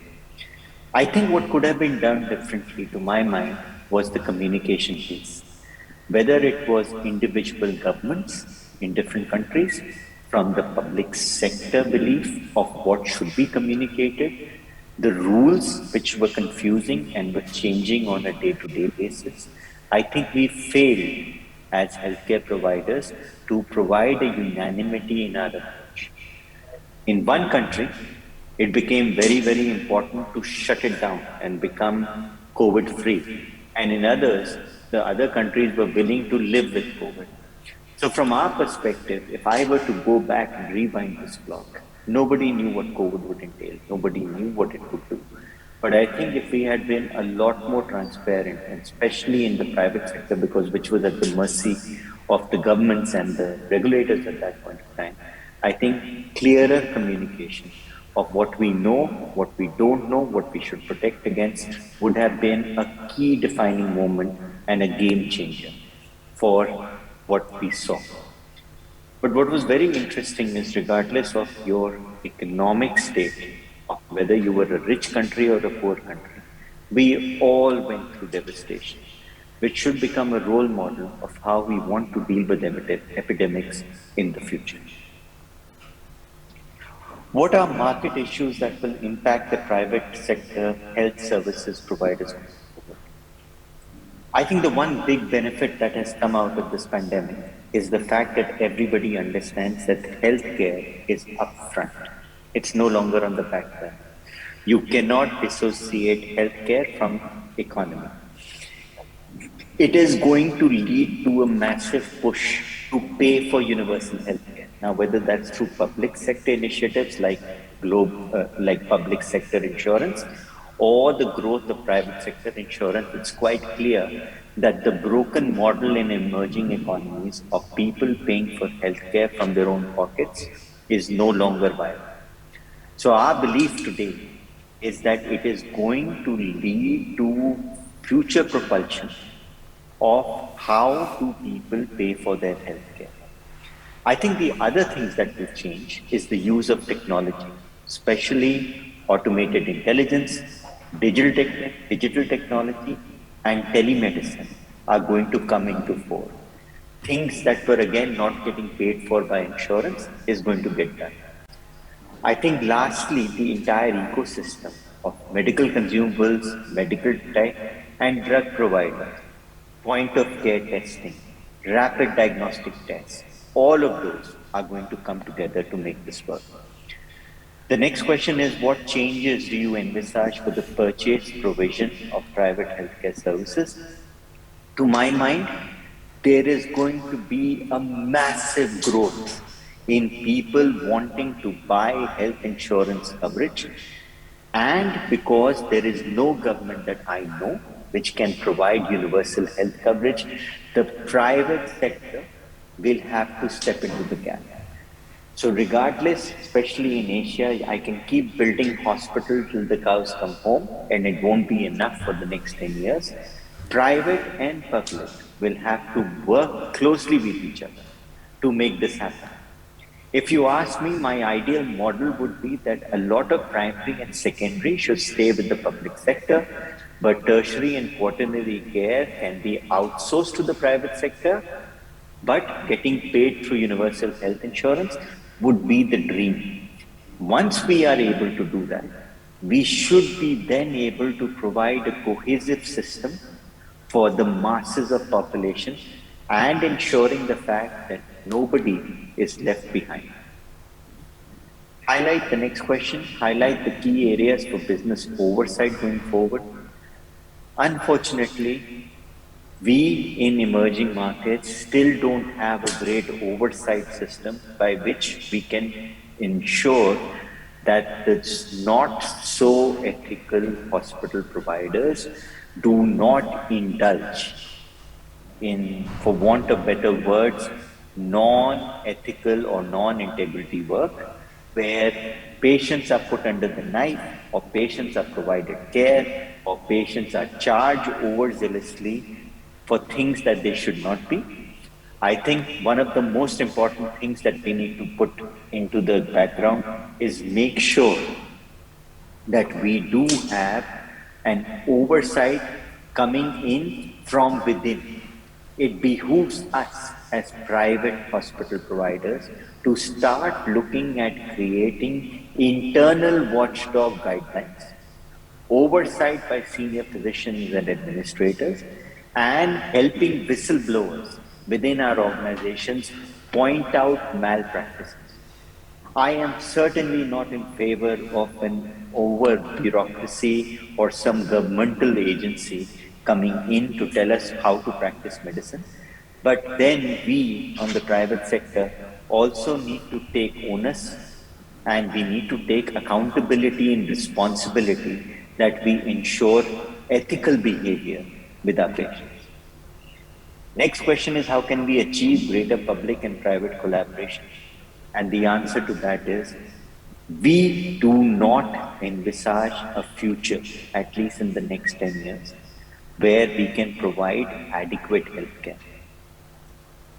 I think what could have been done differently, to my mind, was the communication piece. Whether it was individual governments in different countries, from the public sector belief of what should be communicated, the rules which were confusing and were changing on a day-to-day basis, I think we failed as healthcare providers to provide a unanimity in our approach. In one country, it became very, very important to shut it down and become COVID-free. And in others, the other countries were willing to live with COVID. So from our perspective, if I were to go back and rewind this clock, nobody knew what COVID would entail. Nobody knew what it would do. But I think if we had been a lot more transparent, and especially in the private sector, because which was at the mercy of the governments and the regulators at that point of time, I think clearer communication of what we know, what we don't know, what we should protect against would have been a key defining moment and a game changer for what we saw. But what was very interesting is regardless of your economic state, of whether you were a rich country or a poor country, we all went through devastation, which should become a role model of how we want to deal with epidemics in the future. What are market issues that will impact the private sector health services providers? I think the one big benefit that has come out of this pandemic is the fact that everybody understands that healthcare is upfront. It's no longer on the back burner. You cannot dissociate healthcare from economy. It is going to lead to a massive push to pay for universal healthcare. Now, whether that's through public sector initiatives like public sector insurance, or the growth of private sector insurance, it's quite clear that the broken model in emerging economies of people paying for healthcare from their own pockets is no longer viable. So our belief today is that it is going to lead to future propulsion of how do people pay for their healthcare. I think the other things that will change is the use of technology, especially automated intelligence, digital technology, and telemedicine are going to come into fore. Things that were again not getting paid for by insurance is going to get done. I think lastly, the entire ecosystem of medical consumables, medical tech, and drug providers, point of care testing, rapid diagnostic tests, all of those are going to come together to make this work. The next question is, what changes do you envisage for the purchase provision of private healthcare services? To my mind, there is going to be a massive growth in people wanting to buy health insurance coverage, and because there is no government that I know which can provide universal health coverage, the private sector will have to step into the gap. So regardless, especially in Asia, I can keep building hospitals till the cows come home, and it won't be enough for the next 10 years. Private and public will have to work closely with each other to make this happen. If you ask me, my ideal model would be that a lot of primary and secondary should stay with the public sector, but tertiary and quaternary care can be outsourced to the private sector, but getting paid through universal health insurance would be the dream. Once we are able to do that, we should be then able to provide a cohesive system for the masses of population and ensuring the fact that nobody is left behind. Highlight the next question, highlight the key areas for business oversight going forward. Unfortunately, we in emerging markets still don't have a great oversight system by which we can ensure that the not so ethical hospital providers do not indulge in, for want of better words, non-ethical or non-integrity work, where patients are put under the knife, or patients are provided care, or patients are charged overzealously for things that they should not be. I think one of the most important things that we need to put into the background is make sure that we do have an oversight coming in from within. It behooves us as private hospital providers to start looking at creating internal watchdog guidelines, oversight by senior physicians and administrators, and helping whistleblowers within our organizations point out malpractices. I am certainly not in favor of an over bureaucracy or some governmental agency coming in to tell us how to practice medicine. But then we on the private sector also need to take onus, and we need to take accountability and responsibility that we ensure ethical behavior with our patients. Next question is, how can we achieve greater public and private collaboration? And the answer to that is, we do not envisage a future, at least in the next 10 years, where we can provide adequate healthcare.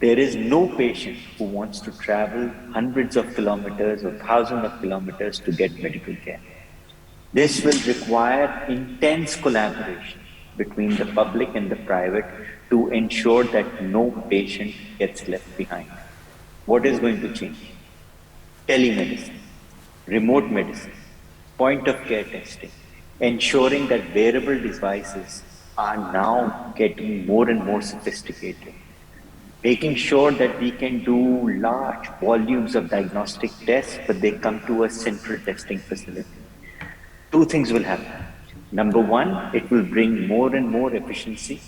There is no patient who wants to travel hundreds of kilometers or thousands of kilometers to get medical care. This will require intense collaboration between the public and the private to ensure that no patient gets left behind. What is going to change? Telemedicine, remote medicine, point of care testing, ensuring that wearable devices are now getting more and more sophisticated, making sure that we can do large volumes of diagnostic tests, but they come to a central testing facility. Two things will happen. Number one, it will bring more and more efficiency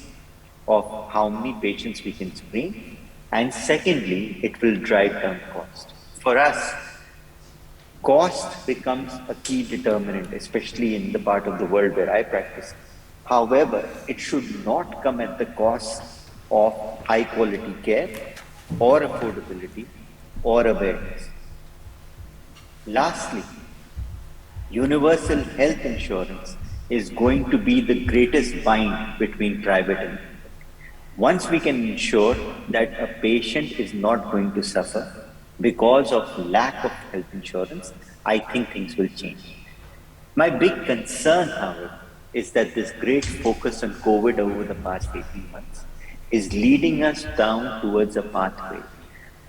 of how many patients we can screen. And secondly, it will drive down cost. For us, cost becomes a key determinant, especially in the part of the world where I practice. However, it should not come at the cost of high quality care or affordability or awareness. Lastly, universal health insurance is going to be the greatest bind between private and public. Once we can ensure that a patient is not going to suffer because of lack of health insurance, I think things will change. My big concern, however, is that this great focus on COVID over the past 18 months is leading us down towards a pathway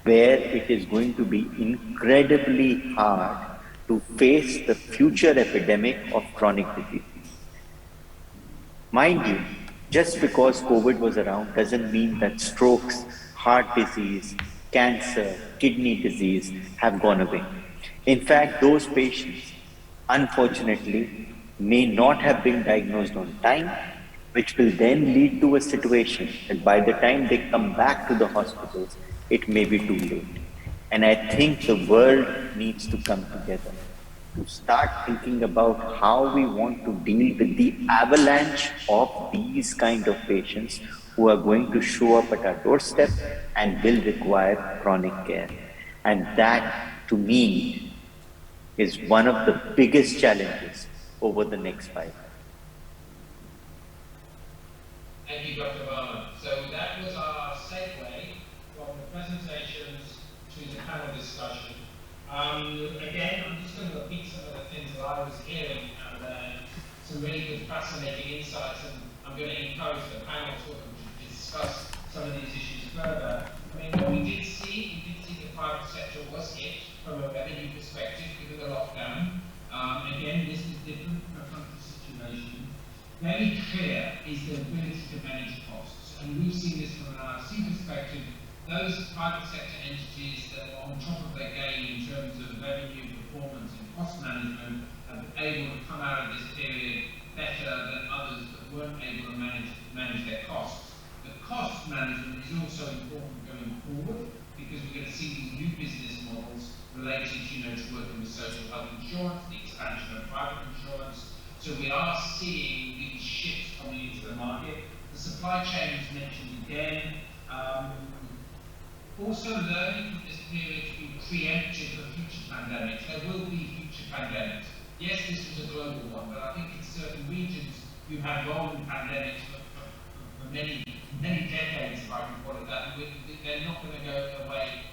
where it is going to be incredibly hard to face the future epidemic of chronic disease. Mind you, just because COVID was around doesn't mean that strokes, heart disease, cancer, kidney disease have gone away. In fact, those patients, unfortunately, may not have been diagnosed on time, which will then lead to a situation that by the time they come back to the hospitals, it may be too late. And I think the world needs to come together to start thinking about how we want to deal with the avalanche of these kind of patients who are going to show up at our doorstep and will require chronic care. And that to meet is one of the biggest challenges over the next 5 years. Thank you, Dr. Varma. So that was our segue from the presentations to the panel discussion. Again, I'm just going to repeat some of the things that I was hearing, and some really good, fascinating insights, and I'm going to encourage the panel to discuss some of these issues further. I mean, what we did see the private sector was hit from a revenue perspective given the lockdown. Again, this is different from a country situation. Very clear is the ability to manage costs, and we've seen this from an RC perspective. Those private sector entities that are on top of their game in terms of revenue, performance, and cost management have been able to come out of this period better than others that weren't able to manage their costs. The cost management is also important going forward because we're going to see these new business models related, to working with social health insurance, the expansion of private insurance. So we are seeing these shifts coming into the market. The supply chain is mentioned again. Also learning from this period to be preemptive of future pandemics. There will be future pandemics. Yes, this was a global one, but I think in certain regions you have rolling pandemics for many decades, if I can call it that. They're not going to go away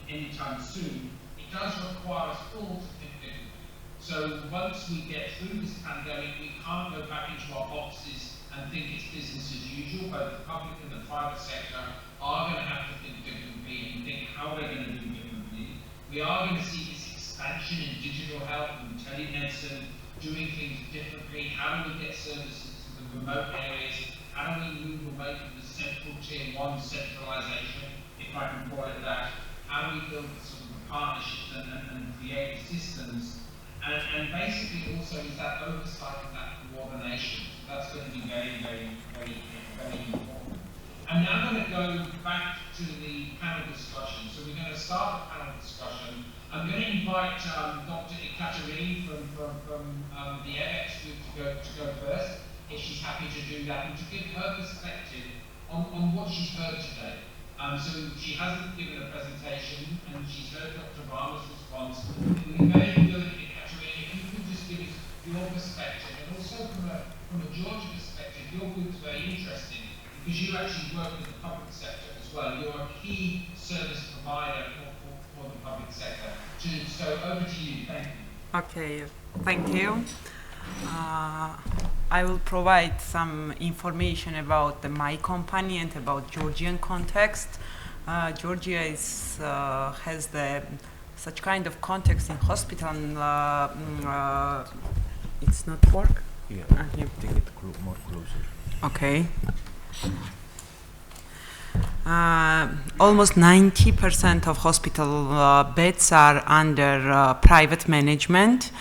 anytime soon. It does require us all to think differently. So once we get through this pandemic, we can't go back into our boxes and think it's business as usual. Both the public and the private sector are going to have to think differently and think how they're going to do differently. We are going to see this expansion in digital health and telemedicine, doing things differently. How do we get services to the remote areas? How do we move away from the central tier 1 centralization, if I can call it that? How do we build sort of partnerships and create systems? And basically also is that oversight and that coordination. That's going to be very, very, very, very important. I'm now going to go back to the panel discussion. So we're going to start the panel discussion. I'm going to invite Dr. Ekaterine from the CAPEX group to go first, if she's happy to do that, and to give her perspective on what she's heard today. So she hasn't given a presentation, and she's heard Dr. Varma's response. It would be very good, Ekaterine, if you could just give us your perspective, and also from a Georgia perspective, your group's very interesting, because you actually work with the public sector as well. You're a key service provider for the public sector. So over to you, thank you. Okay, thank you. I will provide some information about my company and about Georgian context. Georgia has such kind of context in hospital. It's not work? Yeah, take it more closer. Okay. Almost 90% of hospital beds are under private management.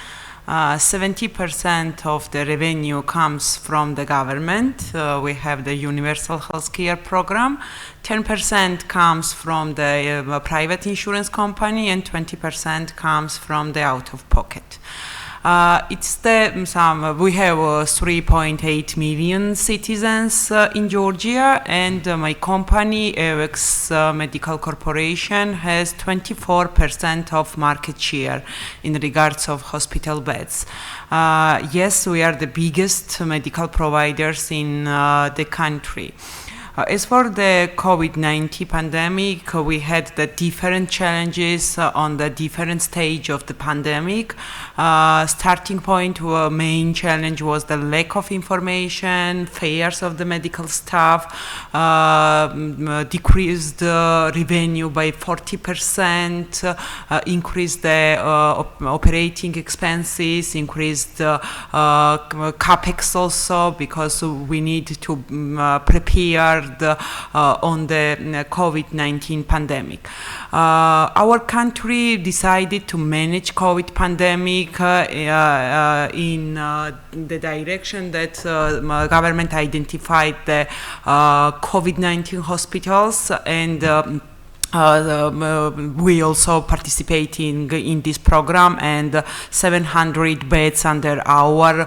70% of the revenue comes from the government. We have the universal healthcare program. 10% comes from the private insurance company, and 20% comes from the out-of-pocket. We have 3.8 million citizens in Georgia, and my company, CAPEX Medical Corporation, has 24% of market share in regards of hospital beds. Yes, we are the biggest medical providers in the country. As for the COVID-19 pandemic, we had the different challenges on the different stage of the pandemic. Starting point, main challenge was the lack of information, failures of the medical staff, decreased revenue by 40%, increased the operating expenses, increased CAPEX also, because we need to prepare on the COVID-19 pandemic. Our country decided to manage COVID pandemic in the direction that government identified the COVID-19 hospitals and we also participating in this program, and 700 beds under our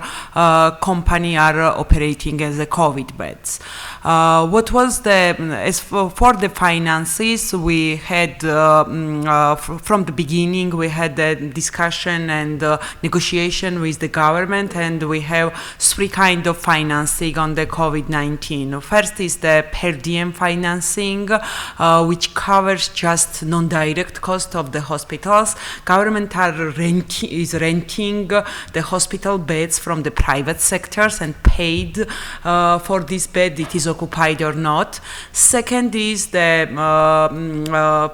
company are operating as a COVID beds. What was as for the finances, we had from the beginning we had a discussion and negotiation with the government, and we have three kinds of financing on the COVID-19. First is the per diem financing, which covers just non-direct cost of the hospitals. Government is renting the hospital beds from the private sectors and paid for this bed, it is occupied or not. Second is the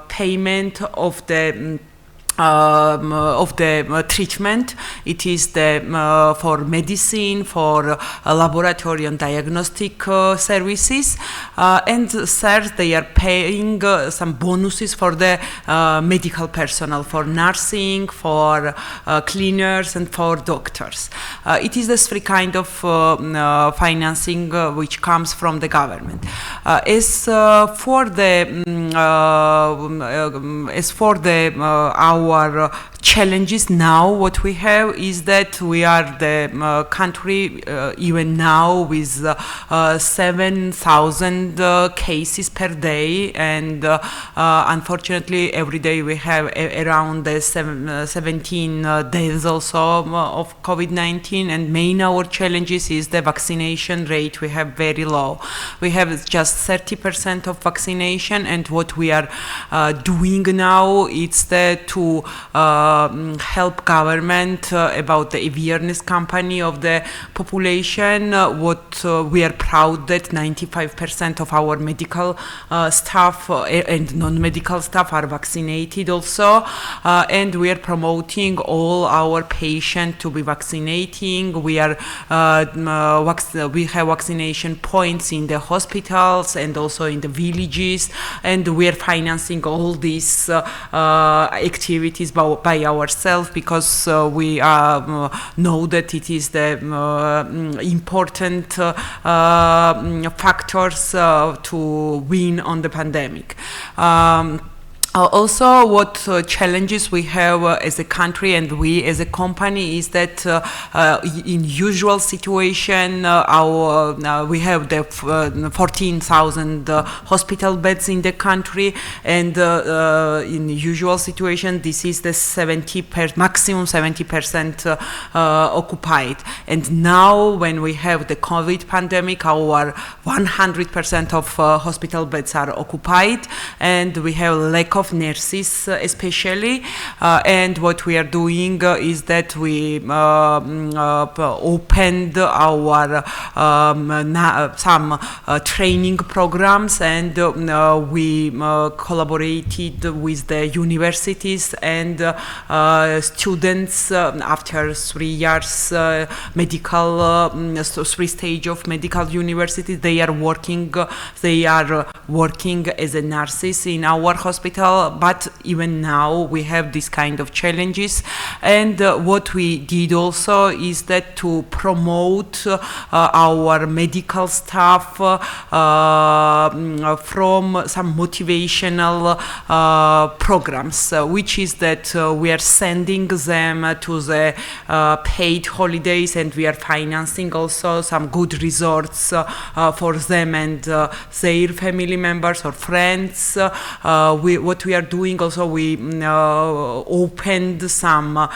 payment of the treatment. It is the for medicine, for laboratory and diagnostic services, and third, they are paying some bonuses for the medical personnel, for nursing, for cleaners, and for doctors. It is the three kind of financing which comes from the government. As for our challenges now, what we have is that we are the country even now with 7,000 cases per day, and unfortunately every day we have around 17 deaths also of COVID-19, and main our challenges is the vaccination rate. We have very low. We have just 30% of vaccination, and what we are doing now is to help government about the awareness campaign of the population. What we are proud that 95% of our medical staff and non-medical staff are vaccinated also, and we are promoting all our patients to be vaccinating. We have vaccination points in the hospitals and also in the villages, and we are financing all these activities by ourselves, because we know that it is the important factors to win on the pandemic. Also, what challenges we have as a country and we as a company is that in usual situation, we have the 14,000 hospital beds in the country, and in usual situation, this is the maximum 70% occupied. And now, when we have the COVID pandemic, our 100% of hospital beds are occupied, and we have lack of nurses especially, and what we are doing is that we opened our some training programs, and we collaborated with the universities and students after 3 years medical 3 stage of medical university. They are working as a nurses in our hospital, but even now we have this kind of challenges. And what we did also is that to promote our medical staff from some motivational programs, which is that we are sending them to the paid holidays, and we are financing also some good resorts for them and their family members or friends. What we are doing also, we opened some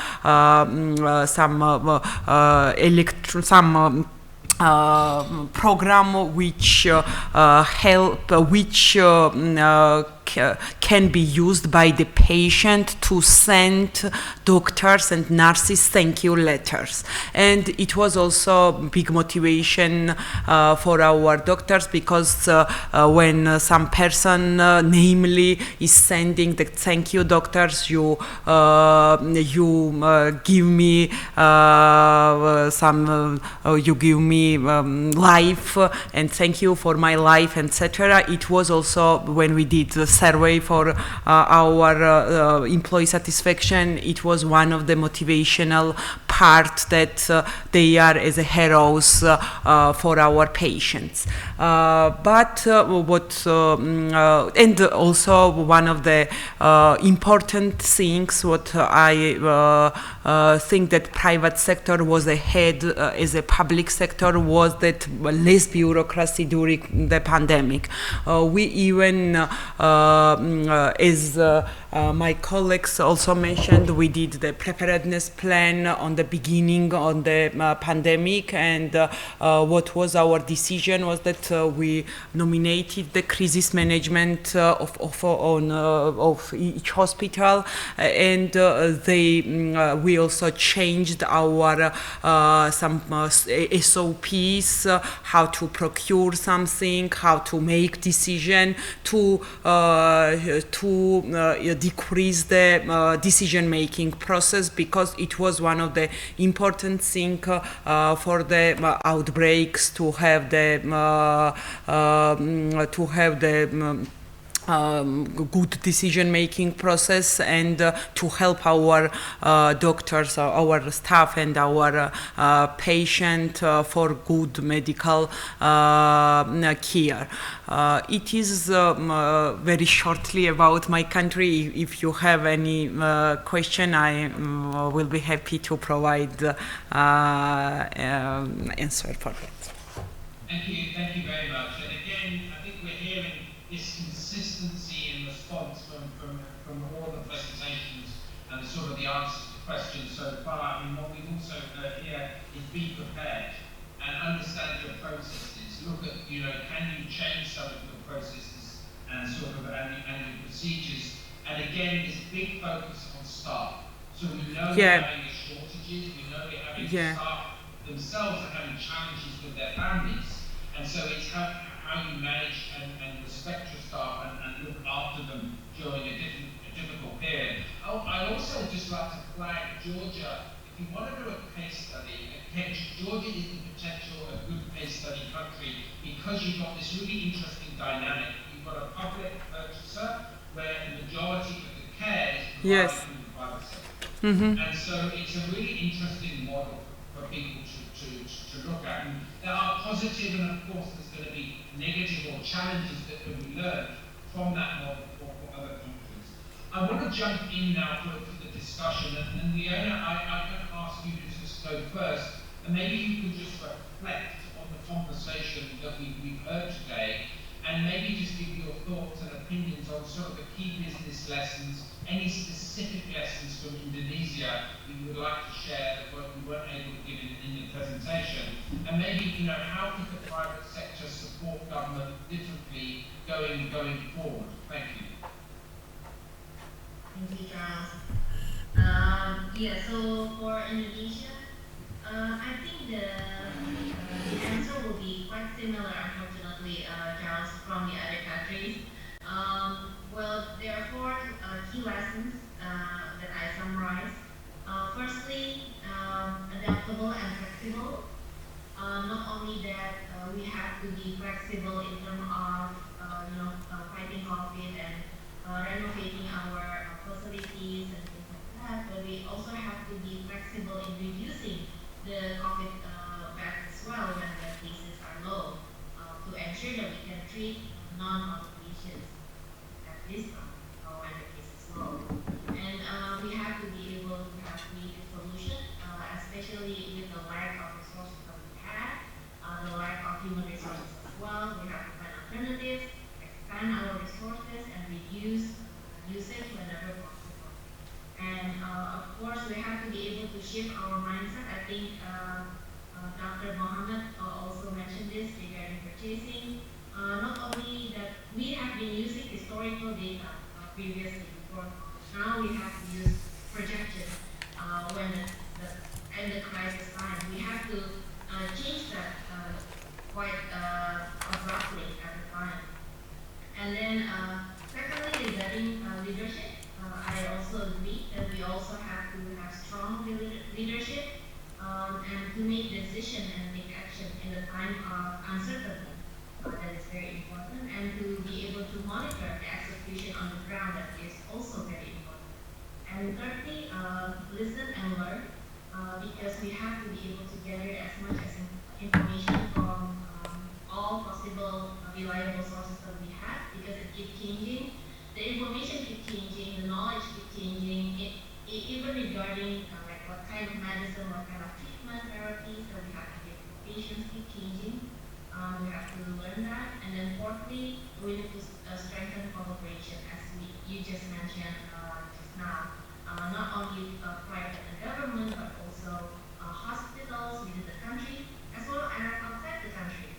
program which can be used by the patient to send doctors and nurses thank you letters. And it was also big motivation for our doctors, because when some person namely is sending the thank you doctors, you give me life and thank you for my life, etc. It was also when we did survey for our employee satisfaction, it was one of the motivational part that they are as a heroes for our patients. But and also one of the important things what I think that private sector was ahead as a public sector was that less bureaucracy during the pandemic. We even, as my colleagues also mentioned, we did the preparedness plan on the beginning on the pandemic, and what was our decision was that we nominated the crisis management of each hospital, and we also changed our some SOPs, how to procure something, how to make decision to decrease the decision-making process, because it was one of the important things for the outbreaks to have the good decision-making process, and to help our doctors, our staff, and our patient for good medical care. It is very shortly about my country. If you have any question, I will be happy to provide answer for that. Thank you very much. And again, I think we're hearing this consistency in response from all the presentations and sort of the answers to questions so far. I mean, what we've also heard here is be prepared and understand your processes. Look at, can you change some of your processes and sort of and your procedures? And again, this big focus on staff. So we know we're having shortages. We know we're having staff themselves are having challenges with their families. And so it's how you manage and respect your staff and look after them during a difficult period. I'd also just like to flag Georgia. If you want to do a case study, Georgia is the potential a good case study country because you've got this really interesting dynamic. You've got a public purchaser where the majority of the care is provided through the private sector. And so it's a really interesting model for people to look at. And there are positive, and of course there's going to be negative or challenges that can be learned from that model for other countries. I want to jump in now for the discussion, and Leona, I'm going to ask you to just go first, and maybe you can just reflect on the conversation that we've heard today, and maybe just give your thoughts and opinions on sort of the key business lessons, any specific lessons from Indonesia you would like to share that we weren't able to give in the presentation, and maybe how could the private sector support government differently going forward? Thank you. Thank you, Charles. So for Indonesia, I think the answer will be quite similar, unfortunately, Charles, from the other countries. Well, there are four key lessons that I summarize. Firstly, adaptable and flexible. Not only that, we have to be flexible in terms of fighting COVID and renovating our facilities and things like that, but we also have to be flexible in reducing the COVID beds as well when the cases are low, to ensure that we can treat non-COVID patients at this time when the case is low. And we have to be able to have creative solutions, especially with the lack of resources that we have, the lack of human resources as well. We have to find alternatives, expand our resources, and reduce usage whenever possible. And of course, we have to be able to shift our mindset. I think Dr. Mohammed also mentioned this regarding purchasing. Not only that we have been using historical data previously before, now we have to use projections when the crisis time. We have to change that quite abruptly at the time. And then secondly, regarding leadership, I also agree that we also have to have strong leadership and to make decisions and take action in the time of uncertainty. That is very important, and to be able to monitor the execution situation on the ground that is also very important. And thirdly, listen and learn, because we have to be able to gather as much as information from all possible reliable sources that we have, because it keeps changing. The information keeps changing, the knowledge keeps changing, even regarding like what kind of medicine, what kind of treatment therapies that we have to give to patients keep changing. We have to learn that. And then fourthly, we need to strengthen cooperation, as you just mentioned just now. Not only private and government, but also hospitals within the country, as well as outside the country.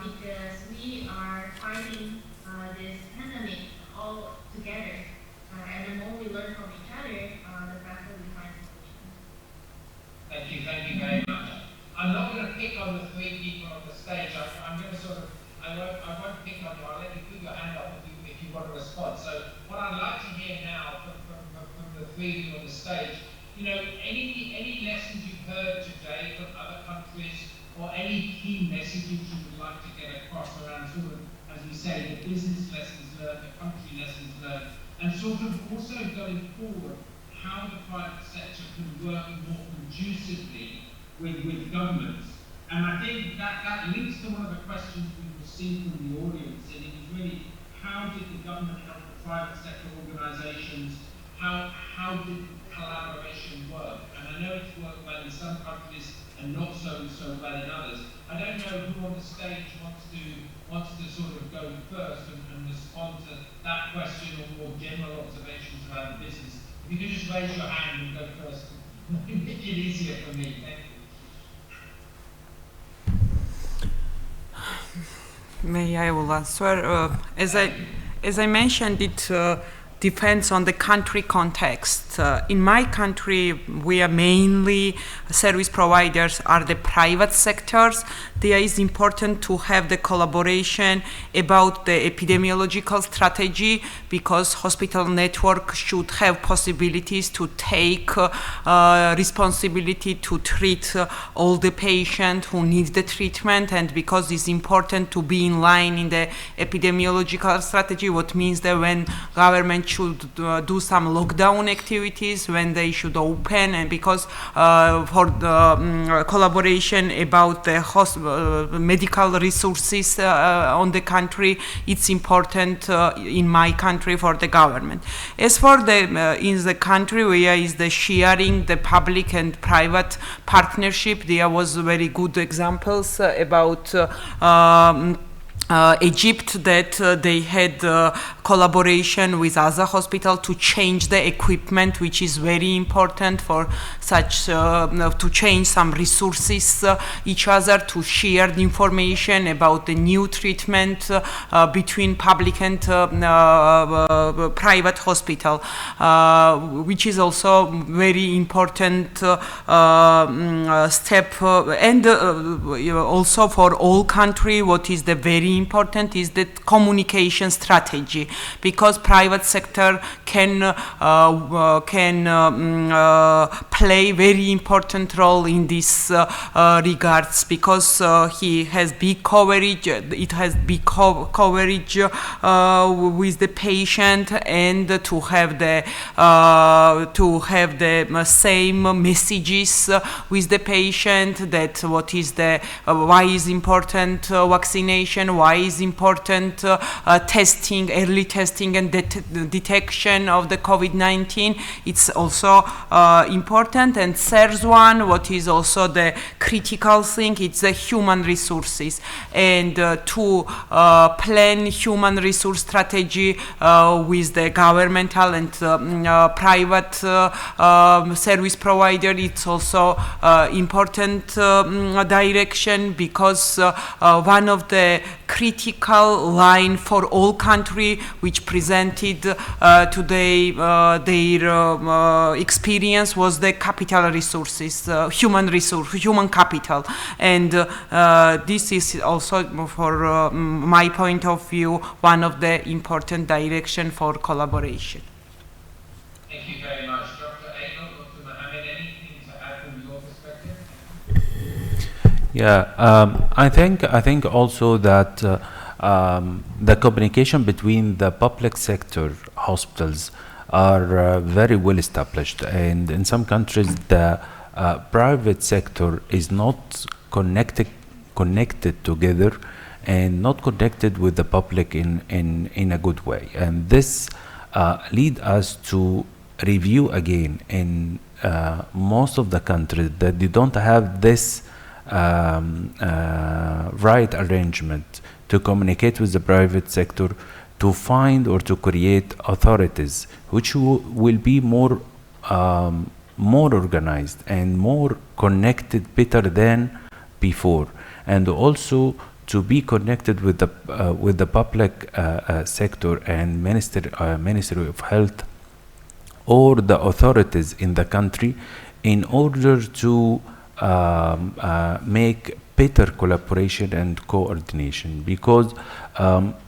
Because we are fighting this pandemic all together. And the more we learn from each other, the better we find solutions. Thank you very much. I'm not going to pick on the three people on the stage. I'm going to I won't pick on you. I'll let you put your hand up if you want to respond. So what I'd like to hear now from the three of you on the stage, any lessons you've heard today from other countries, or any key messages you would like to get across around sort of, as we say, the business lessons learned, the country lessons learned, and sort of also going forward, how the private sector can work more conducively with governments. And I think that links to one of the questions we received from the audience, and it was really, how did the government help the private sector organisations? How did collaboration work? And I know it's worked well in some countries and not so well in others. I don't know who on the stage wants to sort of go first and respond to that question, or more general observations around the business. If you could just raise your hand and go first, make it easier for me. Thank you. May I will answer. As I mentioned, it depends on the country context. In my country, we are mainly service providers are the private sectors. There is important to have the collaboration about the epidemiological strategy, because hospital network should have possibilities to take responsibility to treat all the patients who need the treatment, and because it's important to be in line in the epidemiological strategy, what means that when government should do some lockdown activities, when they should open, and because for the collaboration about the medical resources on the country, it's important in my country for the government. As for the in the country where is the sharing the public and private partnership, there was very good examples about Egypt, that they had collaboration with other hospitals to change the equipment, which is very important for such to change some resources each other, to share the information about the new treatment between public and private hospital, which is also very important step, and also for all country, what is the very important is the communication strategy, because private sector can play very important role in this regards, because he has big coverage, it has big coverage with the patient, and to have the same messages with the patient, that what is the why is important vaccination, why is important testing, early testing and detection of the COVID-19. It's also important. And third one, what is also the critical thing, it's the human resources, and to plan human resource strategy with the governmental and private service provider. It's also important direction, because one of the critical line for all country which presented today their experience was the capital resources, human capital, and this is also, for my point of view, one of the important direction for collaboration. Thank you very much. Dr. Ainul, Dr. Mohammed, anything to add from your perspective? Yeah, I think also that the communication between the public sector hospitals are very well established, and in some countries the private sector is not connected together and not connected with the public in a good way. And this lead us to review again in most of the countries that they don't have this right arrangement to communicate with the private sector, to find or to create authorities which will be more organized and more connected better than before, and also to be connected with the public sector and Ministry of Health or the authorities in the country in order to make better collaboration and coordination, because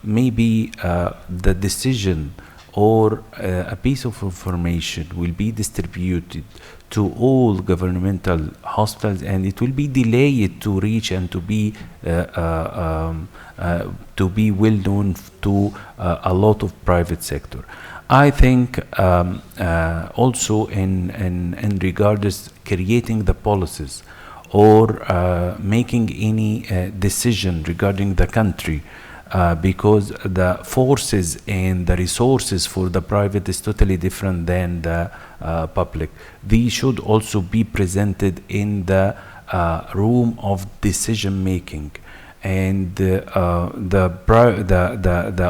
maybe the decision or a piece of information will be distributed to all governmental hospitals, and it will be delayed to reach and to be well known to a lot of private sector. I think also in regards creating the policies or making any decision regarding the country, because the forces and the resources for the private is totally different than the public. These should also be presented in the room of decision making, and the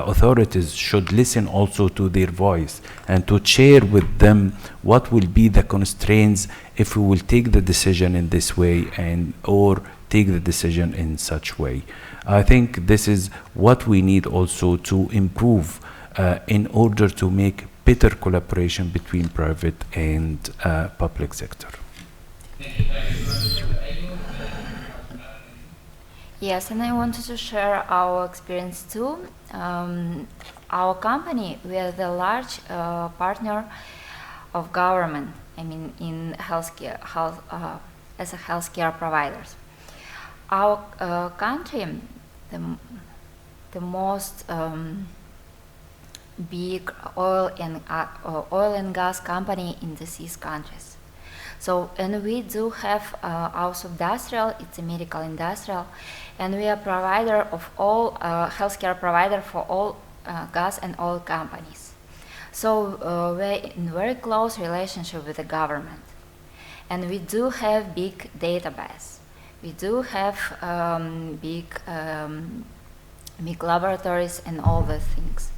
authorities should listen also to their voice and to share with them what will be the constraints if we will take the decision in this way and or take the decision in such way. I think this is what we need also to improve in order to make better collaboration between private and public sector. Thank you very much. Yes, and I wanted to share our experience too. Our company, we are the large partner of government. I mean, in healthcare, as a healthcare providers. Our country, the most big oil and gas company in these countries. So, and we do have also industrial, it's a medical industrial, and we are provider of all healthcare provider for all gas and oil companies. So we're in very close relationship with the government, and we do have big database. We do have big laboratories and all the things.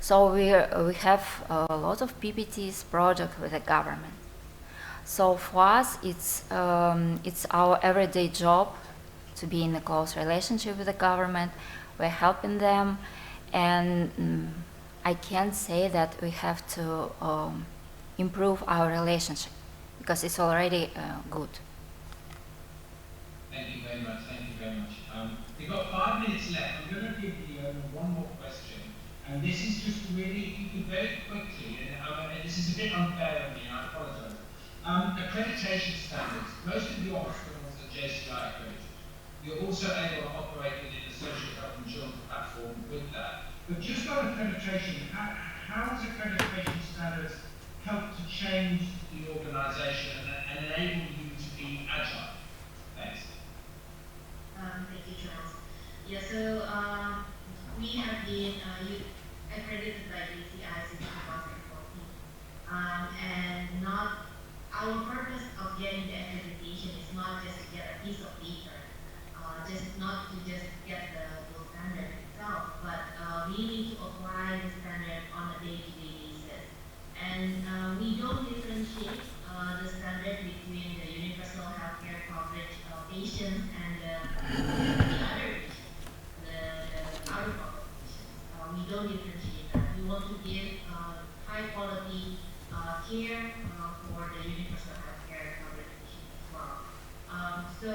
So we have a lot of PPTs project with the government. So for us, it's our everyday job to be in a close relationship with the government. We're helping them, and I can't say that we have to improve our relationship because it's already good. Thank you very much. Thank you very much. We've got 5 minutes left. I'm going to give Leona one more question, and this is just really, if you could very quickly, and this is a bit unfair of me, and I apologise. Accreditation standards. Most of your hospitals are JCI accredited. You're also able to operate within the social health insurance platform with that. But just on accreditation, how has accreditation standards helped to change the organisation and enable you to be agile? Thanks. Thank you, Charles. Yeah, so we have been accredited by JCI since 2014, and not our purpose of getting the accreditation is not just to get a piece of paper, not to just get the standard itself, but really to apply the standard on a day-to-day basis. And we don't differentiate the standard between the universal healthcare coverage patients and the other patients, the out-of-pocket patients. We don't differentiate that. We want to give high-quality care for the universal healthcare coverage patients as well. So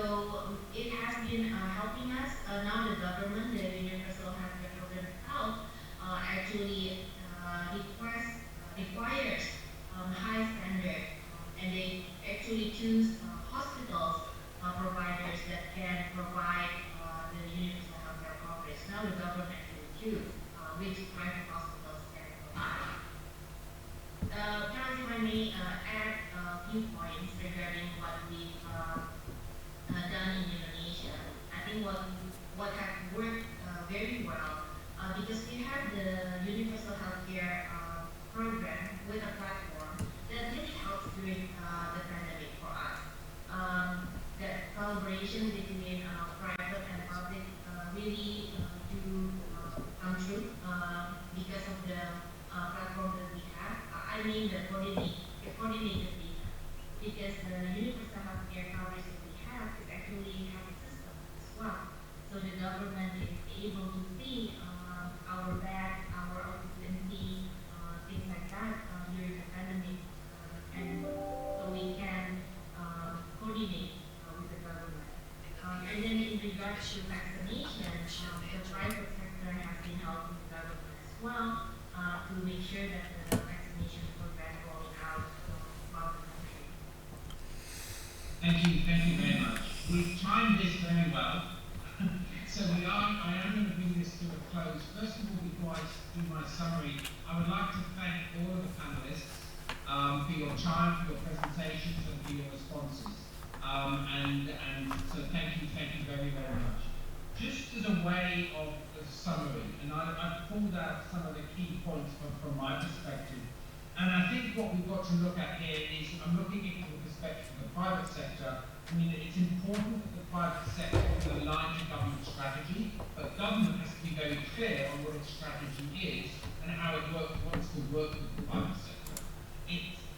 it has been helping us. Now the government, the Universal Healthcare Program itself, actually requires high standard, and they actually choose hospitals providers that can provide the universal healthcare coverage. Now the government actually which private hospitals can provide. Charles, if I may add a few points regarding what we've done in Indonesia. I think what has worked very well because we have the universal healthcare program with a platform that really helps during the pandemic for us. That collaboration between private and public really do come true because of the platform that we have. I mean the coordinated data, because the universal healthcare coverage that we have is actually health system as well. So the government is able to see our bed, our occupancy, things like that during the pandemic, and so we can coordinate with the government. And then in regards to vaccination, the private sector has been helping the government as well to make sure that the vaccination program rolling out throughout the country. Thank you very much. We've timed this very well. So I am going to bring this to a close. First of all, before I do my summary, I would like to thank all of the panelists for your time, for your presentations, and for your responses. And so thank you very much. Just as a way of summary, and I've pulled out some of the key points from my perspective. And I think what we've got to look at here is, I'm looking at it from the perspective of the private sector. I mean, it's important that the private sector will align to government strategy, but government has to be very clear on what its strategy is and how it wants to work with the private sector.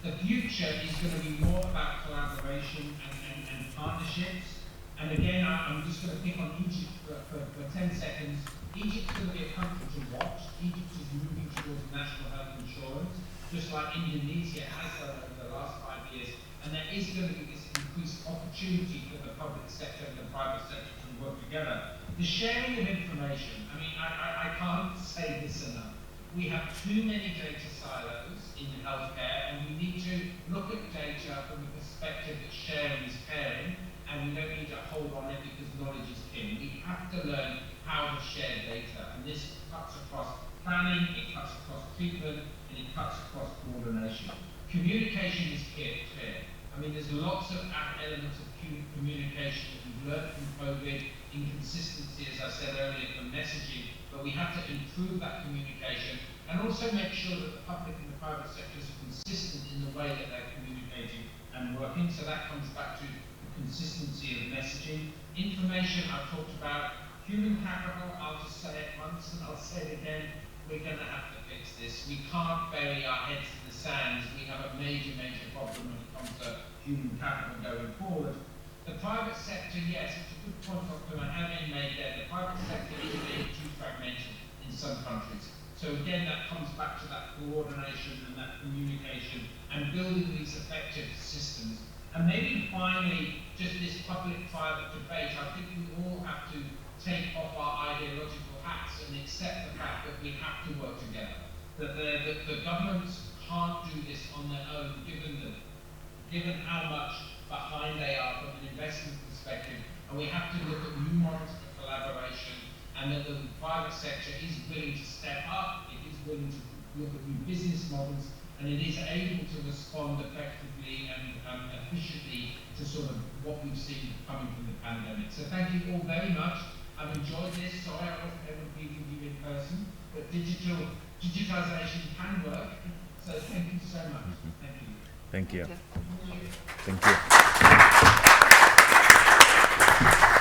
The future is going to be more about collaboration and partnerships. And again, I'm just going to pick on Egypt for 10 seconds. Egypt's going to be a country to watch. Egypt is moving towards national health insurance, just like Indonesia has done over the last 5 years. And there is going to be this increased opportunity for the public sector and the private sector to work together. The sharing of information, I mean, I can't say this enough. We have too many data silos in healthcare, and we need to look at data from the perspective that sharing is caring, and we don't need to hold on it because knowledge is king. We have to learn how to share data, and this cuts across planning, it cuts across treatment, and it cuts across coordination. Communication is clear. I mean, there's lots of elements of communication that we've learned from COVID, inconsistency, as I said earlier, from messaging, but we have to improve that communication and also make sure that the public and the private sectors are consistent in the way that they're communicating and working. So that comes back to the consistency of messaging. Information I've talked about. Human capital, I'll just say it once and I'll say it again, we're going to have to fix this. We can't bury our heads in the sands. We have a major problem when it comes to human capital going forward. The private sector, yes, it's a good point Dr. Mohammed made there. The private sector is being too fragmented in some countries. So again, that comes back to that coordination and that communication and building these effective systems. And maybe finally, just this public-private debate, I think we all have to take off our ideological hats and accept the fact that we have to work together. That the governments can't do this on their own, given how much behind they are from an investment perspective, and we have to look at new models of collaboration, and that the private sector is willing to step up, it is willing to look at new business models, and it is able to respond effectively and efficiently to sort of what we've seen coming from the pandemic. So thank you all very much. I've enjoyed this. Sorry I wasn't able to be with you in person, but digitization can work. So thank you so much. Thank you. Thank you. Thank you.